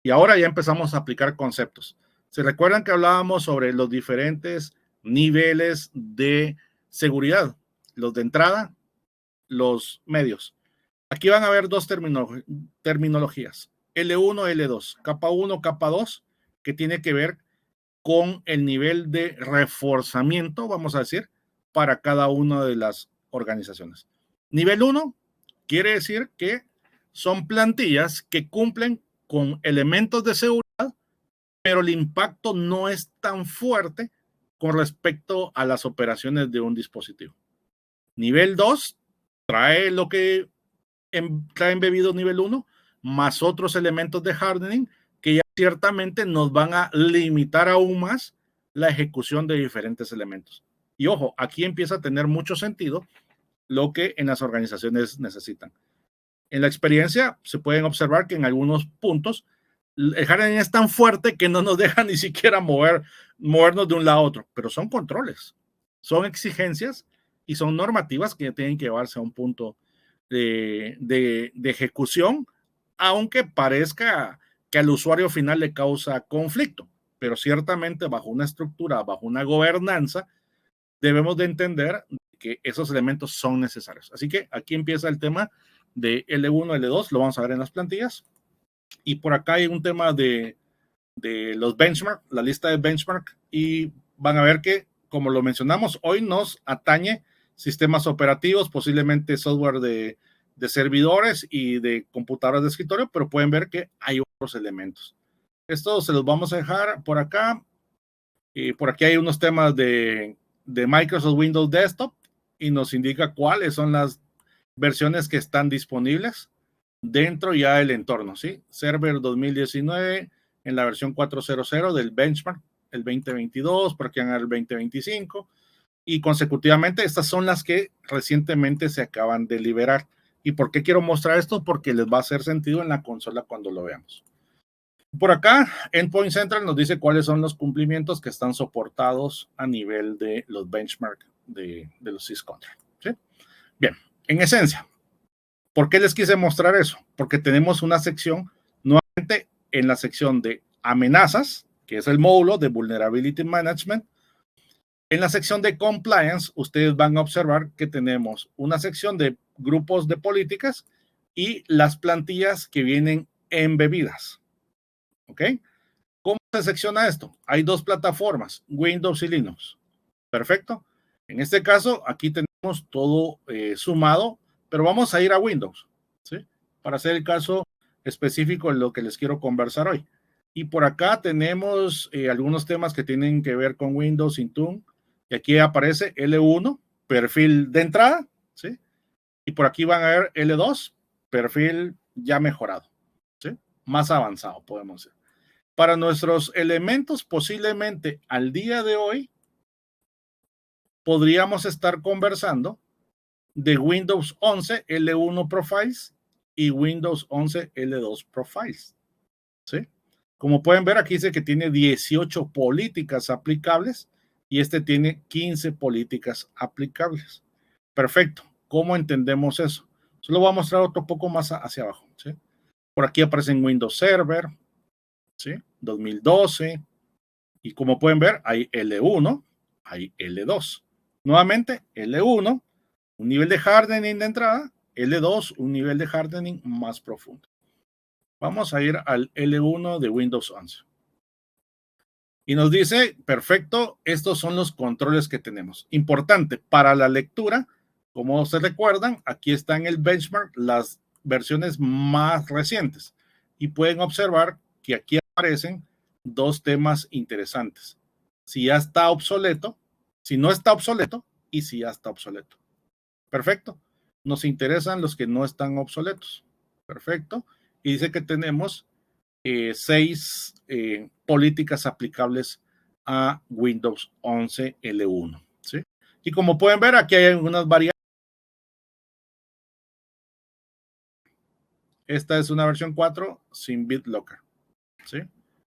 Y ahora ya empezamos a aplicar conceptos. ¿Se recuerdan que hablábamos sobre los diferentes niveles de seguridad? Los de entrada, los medios. Aquí van a haber dos terminologías. L1, L2. Capa 1, capa 2, que tiene que ver con el nivel de reforzamiento, vamos a decir, para cada una de las organizaciones. Nivel 1 quiere decir que son plantillas que cumplen con elementos de seguridad, pero el impacto no es tan fuerte con respecto a las operaciones de un dispositivo. Nivel 2 trae lo que trae embebido nivel 1, más otros elementos de hardening que ya ciertamente nos van a limitar aún más la ejecución de diferentes elementos. Y ojo, aquí empieza a tener mucho sentido lo que en las organizaciones necesitan. En la experiencia se pueden observar que en algunos puntos el hardening es tan fuerte que no nos deja ni siquiera movernos de un lado a otro, pero son controles, son exigencias y son normativas que tienen que llevarse a un punto de ejecución, aunque parezca que al usuario final le causa conflicto, pero ciertamente bajo una estructura, bajo una gobernanza, debemos de entender que esos elementos son necesarios. Así que aquí empieza el tema de L1, L2, lo vamos a ver en las plantillas. Y por acá hay un tema de los benchmark, la lista de benchmark, y van a ver que, como lo mencionamos, hoy nos atañe sistemas operativos, posiblemente software de servidores y de computadoras de escritorio, pero pueden ver que hay otros elementos. Esto se los vamos a dejar por acá. Por aquí hay unos temas de Microsoft Windows Desktop y nos indica cuáles son las versiones que están disponibles dentro ya del entorno, ¿sí? Server 2019 en la versión 4.0.0 del benchmark, el 2022, por aquí en el 2025, y consecutivamente estas son las que recientemente se acaban de liberar. ¿Y por qué quiero mostrar esto? Porque les va a hacer sentido en la consola cuando lo veamos. Por acá, Endpoint Central nos dice cuáles son los cumplimientos que están soportados a nivel de los benchmark de los syscontrol, ¿sí? Bien, en esencia, ¿por qué les quise mostrar eso? Porque tenemos una sección, nuevamente en la sección de amenazas, que es el módulo de Vulnerability Management. En la sección de Compliance, ustedes van a observar que tenemos una sección de grupos de políticas y las plantillas que vienen embebidas. ¿Ok? ¿Cómo se secciona esto? Hay dos plataformas, Windows y Linux. Perfecto. En este caso, aquí tenemos todo sumado, pero vamos a ir a Windows, ¿sí? Para hacer el caso específico de lo que les quiero conversar hoy. Y por acá tenemos algunos temas que tienen que ver con Windows, Intune. Y aquí aparece L1, perfil de entrada, ¿sí? Y por aquí van a ver L2, perfil ya mejorado, ¿sí? Más avanzado, podemos decir. Para nuestros elementos, posiblemente al día de hoy, podríamos estar conversando de Windows 11 L1 Profiles y Windows 11 L2 Profiles, ¿sí? Como pueden ver, aquí dice que tiene 18 políticas aplicables y este tiene 15 políticas aplicables. Perfecto. ¿Cómo entendemos eso? Solo voy a mostrar otro poco más hacia abajo, ¿sí? Por aquí aparecen Windows Server, ¿sí? 2012. Y como pueden ver, hay L1, hay L2. Nuevamente, L1, un nivel de hardening de entrada, L2, un nivel de hardening más profundo. Vamos a ir al L1 de Windows 11. Y nos dice, perfecto, estos son los controles que tenemos. Importante, para la lectura, como se recuerdan, aquí está en el benchmark las versiones más recientes. Y pueden observar que aquí aparecen dos temas interesantes. Si ya está obsoleto, si no está obsoleto y si ya está obsoleto. Perfecto. Nos interesan los que no están obsoletos. Perfecto. Y dice que tenemos 6 políticas aplicables a Windows 11 L1, ¿sí? Y como pueden ver, aquí hay algunas variables. Esta es una versión 4 sin BitLocker, ¿sí?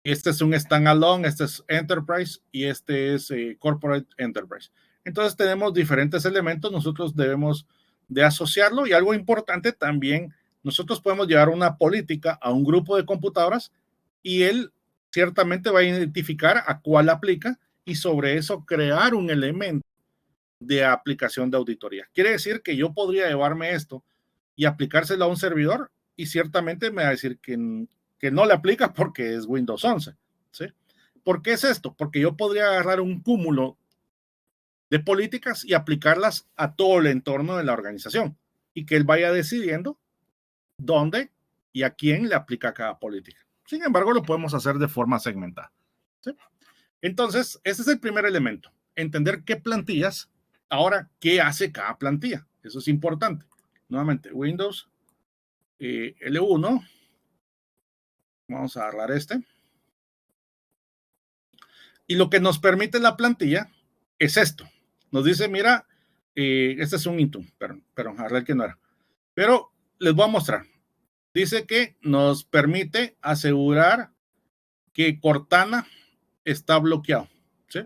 Este es un standalone, este es Enterprise y este es Corporate Enterprise. Entonces tenemos diferentes elementos, nosotros debemos de asociarlo y algo importante también, nosotros podemos llevar una política a un grupo de computadoras y él ciertamente va a identificar a cuál aplica y sobre eso crear un elemento de aplicación de auditoría. Quiere decir que yo podría llevarme esto y aplicárselo a un servidor y ciertamente me va a decir que no le aplica porque es Windows 11, ¿sí? ¿Por qué es esto? Porque yo podría agarrar un cúmulo de políticas y aplicarlas a todo el entorno de la organización. y que él vaya decidiendo dónde y a quién le aplica cada política. Sin embargo, lo podemos hacer de forma segmentada, ¿sí? Entonces, ese es el primer elemento, entender qué plantillas, ahora, qué hace cada plantilla. Eso es importante. Nuevamente, Windows L1, vamos a agarrar este. Y lo que nos permite la plantilla es esto. Nos dice, mira, este es un Intune, pero agarré el que no era. Pero les voy a mostrar. Dice que nos permite asegurar que Cortana está bloqueado, ¿sí?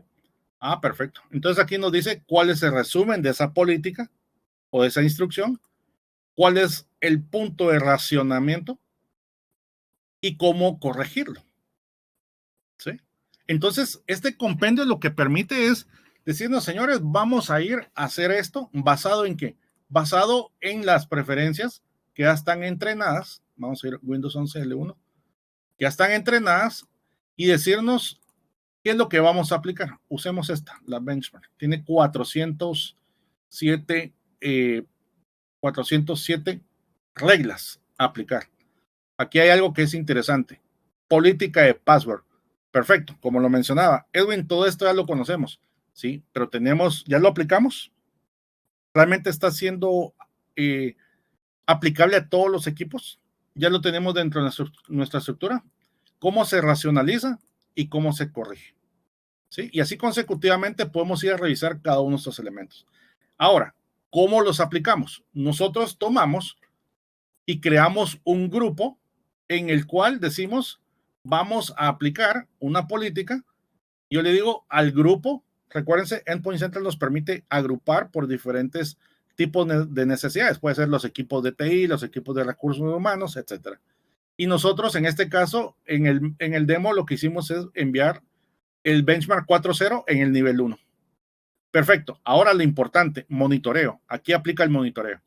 Ah, perfecto. Entonces aquí nos dice cuál es el resumen de esa política o de esa instrucción, cuál es el punto de racionamiento y cómo corregirlo, ¿sí? Entonces, este compendio lo que permite es decirnos, señores, vamos a ir a hacer esto basado en qué? Basado en las preferencias que ya están entrenadas. Vamos a ir a Windows 11 L1, que ya están entrenadas y decirnos qué es lo que vamos a aplicar. Usemos esta, la benchmark. Tiene 407 reglas a aplicar. Aquí hay algo que es interesante. Política de password. Perfecto, como lo mencionaba. Edwin, todo esto ya lo conocemos, ¿sí? Pero ya lo aplicamos. ¿Realmente está siendo aplicable a todos los equipos? Ya lo tenemos dentro de nuestra estructura. ¿Cómo se racionaliza y cómo se corrige? ¿Sí? Y así consecutivamente podemos ir a revisar cada uno de estos elementos. Ahora, ¿cómo los aplicamos? Nosotros tomamos y creamos un grupo en el cual decimos, vamos a aplicar una política. Yo le digo al grupo, recuérdense, Endpoint Central nos permite agrupar por diferentes tipos de necesidades. Puede ser los equipos de TI, los equipos de recursos humanos, etcétera. Y nosotros, en este caso, en el demo, lo que hicimos es enviar el benchmark 4.0 en el nivel 1. Perfecto. Ahora lo importante, monitoreo. Aquí aplica el monitoreo.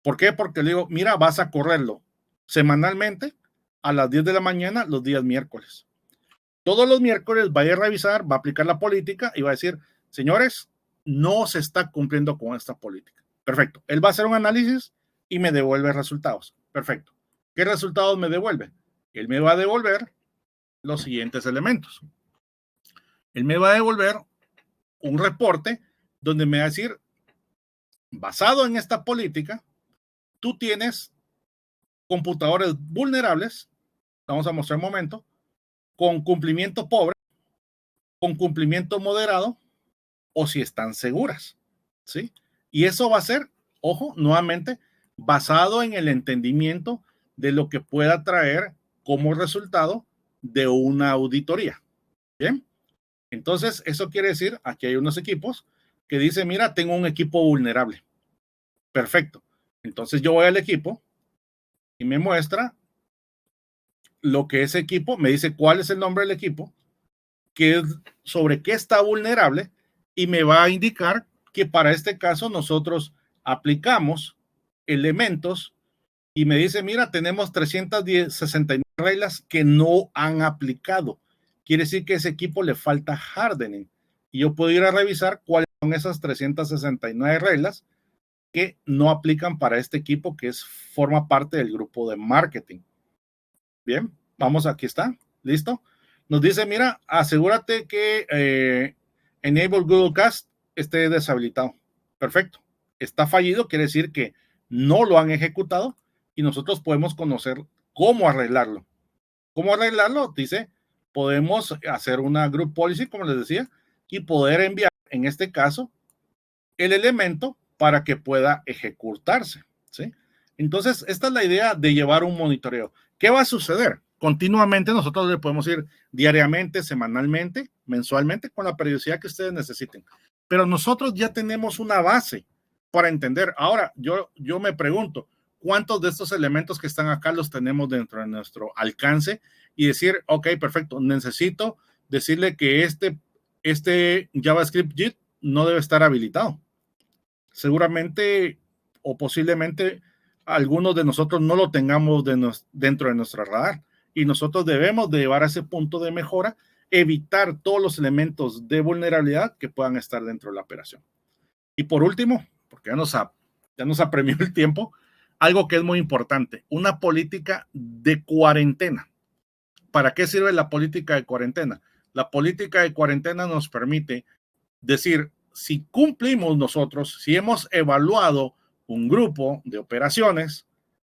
¿Por qué? Porque le digo, mira, vas a correrlo semanalmente a las 10 de la mañana los días miércoles. Todos los miércoles va a ir a revisar, va a aplicar la política y va a decir, señores, no se está cumpliendo con esta política. Perfecto. Él va a hacer un análisis y me devuelve resultados. Perfecto. ¿Qué resultados me devuelve? Él me va a devolver los siguientes elementos. Él me va a devolver un reporte donde me va a decir, basado en esta política, tú tienes computadores vulnerables, vamos a mostrar un momento, con cumplimiento pobre, con cumplimiento moderado, o si están seguras, ¿sí? Y eso va a ser, ojo, nuevamente, basado en el entendimiento de lo que pueda traer como resultado de una auditoría, ¿bien? Entonces, eso quiere decir, aquí hay unos equipos que dicen, mira, tengo un equipo vulnerable. Perfecto. Entonces yo voy al equipo y me muestra lo que ese equipo, me dice cuál es el nombre del equipo, sobre qué está vulnerable y me va a indicar que para este caso nosotros aplicamos elementos y me dice, mira, tenemos 369 reglas que no han aplicado. Quiere decir que a ese equipo le falta hardening. Y yo puedo ir a revisar cuáles son esas 369 reglas que no aplican para este equipo que forma parte del grupo de marketing. Bien, vamos, aquí está, listo. Nos dice, mira, asegúrate que Enable Google Cast esté deshabilitado. Perfecto. Está fallido, quiere decir que no lo han ejecutado y nosotros podemos conocer cómo arreglarlo. ¿Cómo arreglarlo? Dice, podemos hacer una group policy, como les decía, y poder enviar, en este caso, el elemento para que pueda ejecutarse, ¿sí? Entonces, esta es la idea de llevar un monitoreo. ¿Qué va a suceder? Continuamente nosotros le podemos ir diariamente, semanalmente, mensualmente, con la periodicidad que ustedes necesiten. Pero nosotros ya tenemos una base para entender. Ahora, yo me pregunto, ¿cuántos de estos elementos que están acá los tenemos dentro de nuestro alcance? Y decir, ok, perfecto, necesito decirle que este JavaScript JIT no debe estar habilitado. Seguramente o posiblemente algunos de nosotros no lo tengamos dentro de nuestro radar y nosotros debemos de llevar a ese punto de mejora, evitar todos los elementos de vulnerabilidad que puedan estar dentro de la operación. Y por último, porque ya nos ya nos apremió el tiempo, algo que es muy importante, una política de cuarentena. ¿Para qué sirve la política de cuarentena? La política de cuarentena nos permite decir, si cumplimos nosotros, si hemos evaluado un grupo de operaciones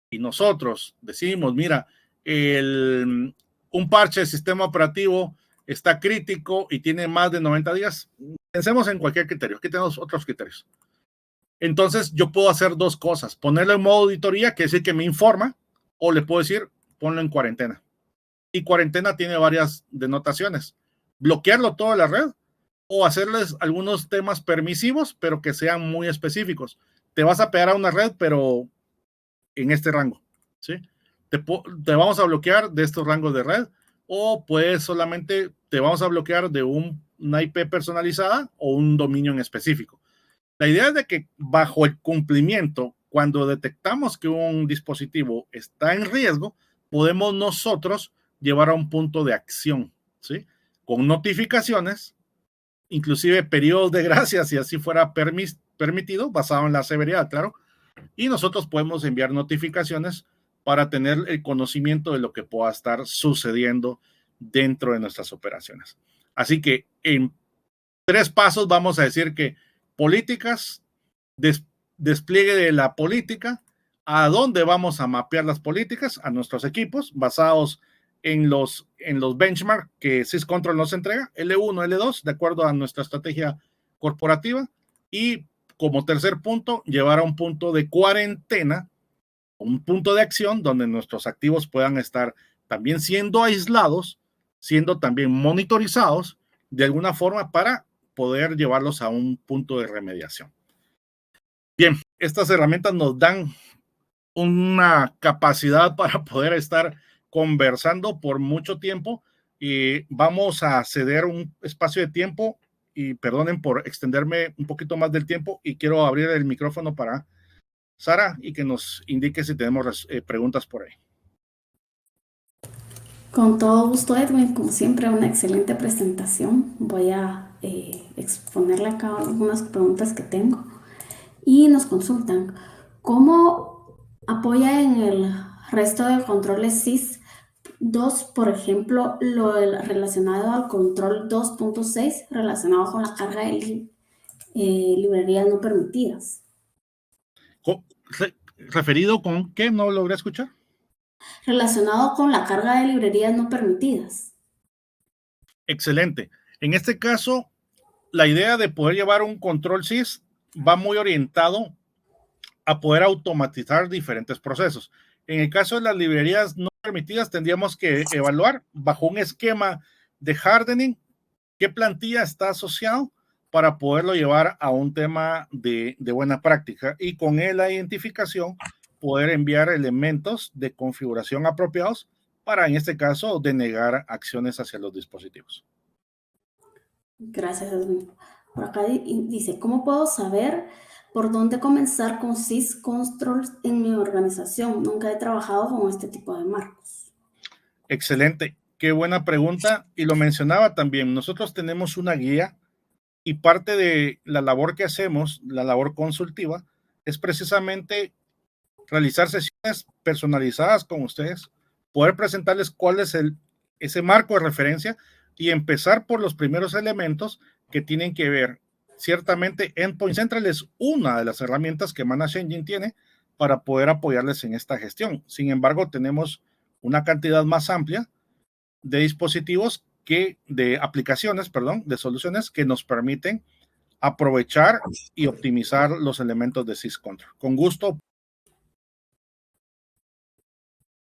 y nosotros decimos, mira, un parche de sistema operativo está crítico y tiene más de 90 días, pensemos en cualquier criterio, aquí tenemos otros criterios. Entonces yo puedo hacer dos cosas, ponerlo en modo auditoría, que es decir que me informa, o le puedo decir, ponlo en cuarentena. Y cuarentena tiene varias denotaciones, bloquearlo toda la red o hacerles algunos temas permisivos, pero que sean muy específicos. Te vas a pegar a una red, pero en este rango, ¿sí? Te vamos a bloquear de estos rangos de red, o pues solamente te vamos a bloquear de una IP personalizada o un dominio en específico. La idea es de que bajo el cumplimiento, cuando detectamos que un dispositivo está en riesgo, podemos nosotros llevar a un punto de acción, ¿sí? Con notificaciones, inclusive periodos de gracia, si así fuera permitido, basado en la severidad, claro, y nosotros podemos enviar notificaciones para tener el conocimiento de lo que pueda estar sucediendo dentro de nuestras operaciones. Así que en 3 pasos vamos a decir que políticas, despliegue de la política, a dónde vamos a mapear las políticas, a nuestros equipos, basados en los benchmarks que SysControl nos entrega, L1, L2, de acuerdo a nuestra estrategia corporativa, y como tercer punto, llevar a un punto de cuarentena, un punto de acción donde nuestros activos puedan estar también siendo aislados, siendo también monitorizados de alguna forma para poder llevarlos a un punto de remediación. Bien, estas herramientas nos dan una capacidad para poder estar conversando por mucho tiempo y vamos a ceder un espacio de tiempo y perdonen por extenderme un poquito más del tiempo y quiero abrir el micrófono para Sara y que nos indique si tenemos preguntas por ahí. Con todo gusto, Edwin, como siempre, una excelente presentación. Voy a exponerle acá algunas preguntas que tengo. Y nos consultan, ¿cómo apoya en el resto de controles SIS 2, por ejemplo, relacionado al control 2.6, relacionado con la carga de librerías no permitidas? ¿Referido con qué? No logré escuchar. Relacionado con la carga de librerías no permitidas. Excelente. En este caso, la idea de poder llevar un control SIS va muy orientado a poder automatizar diferentes procesos. En el caso de las librerías no permitidas, tendríamos que evaluar bajo un esquema de hardening qué plantilla está asociado para poderlo llevar a un tema de buena práctica y con la identificación poder enviar elementos de configuración apropiados para, en este caso, denegar acciones hacia los dispositivos. Gracias, Edwin. Por acá dice, ¿cómo puedo saber por dónde comenzar con SysControl en mi organización? Nunca he trabajado con este tipo de marcos. Excelente, qué buena pregunta. Y lo mencionaba también, nosotros tenemos una guía y parte de la labor que hacemos, la labor consultiva, es precisamente realizar sesiones personalizadas con ustedes, poder presentarles cuál es ese marco de referencia y empezar por los primeros elementos que tienen que ver. Ciertamente, Endpoint Central es una de las herramientas que ManageEngine tiene para poder apoyarles en esta gestión. Sin embargo, tenemos una cantidad más amplia de dispositivos de aplicaciones, perdón, de soluciones que nos permiten aprovechar y optimizar los elementos de SysControl. Con gusto.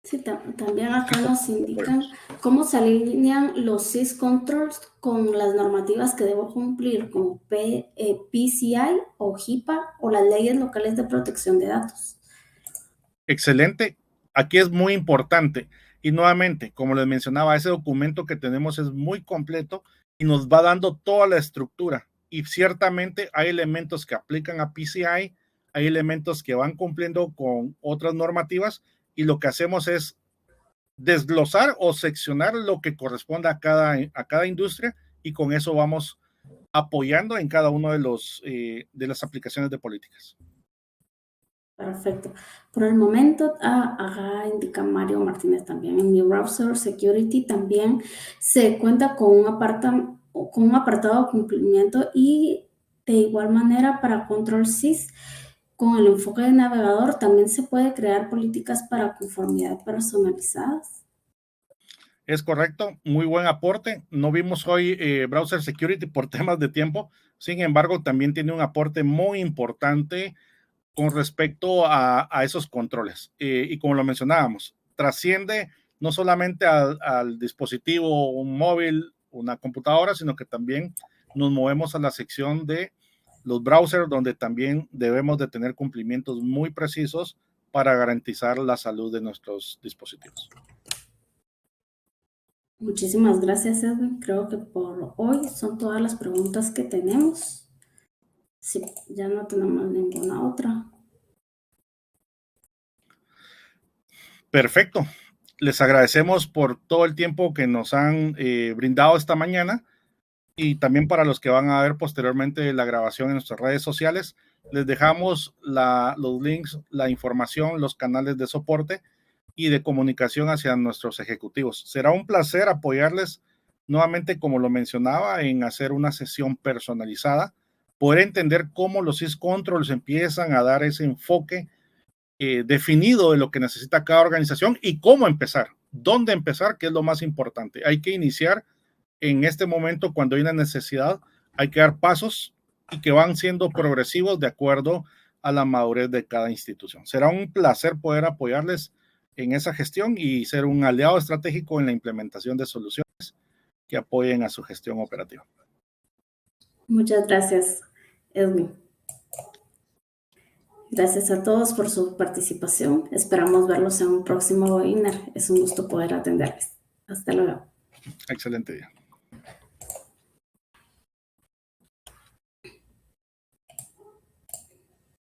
Sí, también acá nos indican cómo se alinean los SysControls con las normativas que debo cumplir, como PCI o HIPAA o las leyes locales de protección de datos. Excelente. Aquí es muy importante. Y nuevamente, como les mencionaba, ese documento que tenemos es muy completo y nos va dando toda la estructura. Y ciertamente hay elementos que aplican a PCI, hay elementos que van cumpliendo con otras normativas y lo que hacemos es desglosar o seccionar lo que corresponde a cada industria y con eso vamos apoyando en cada uno de las aplicaciones de políticas. Perfecto. Por el momento, acá indica Mario Martínez también, en mi browser security también se cuenta con un apartado de cumplimiento y de igual manera para control SIS, con el enfoque de navegador también se puede crear políticas para conformidad personalizadas. Es correcto, muy buen aporte. No vimos hoy Browser Security por temas de tiempo, sin embargo, también tiene un aporte muy importante con respecto a esos controles. Y como lo mencionábamos, trasciende no solamente al dispositivo, un móvil, una computadora, sino que también nos movemos a la sección de los browsers, donde también debemos de tener cumplimientos muy precisos para garantizar la salud de nuestros dispositivos. Muchísimas gracias, Edwin. Creo que por hoy son todas las preguntas que tenemos. Sí, ya no tenemos ninguna otra. Perfecto. Les agradecemos por todo el tiempo que nos han brindado esta mañana y también para los que van a ver posteriormente la grabación en nuestras redes sociales. Les dejamos los links, la información, los canales de soporte y de comunicación hacia nuestros ejecutivos. Será un placer apoyarles nuevamente, como lo mencionaba, en hacer una sesión personalizada, poder entender cómo los SysControls empiezan a dar ese enfoque definido de lo que necesita cada organización y cómo empezar, dónde empezar, que es lo más importante. Hay que iniciar en este momento cuando hay una necesidad, hay que dar pasos y que van siendo progresivos de acuerdo a la madurez de cada institución. Será un placer poder apoyarles en esa gestión y ser un aliado estratégico en la implementación de soluciones que apoyen a su gestión operativa. Muchas gracias, Edwin. Gracias a todos por su participación. Esperamos verlos en un próximo webinar. Es un gusto poder atenderles. Hasta luego. Excelente día.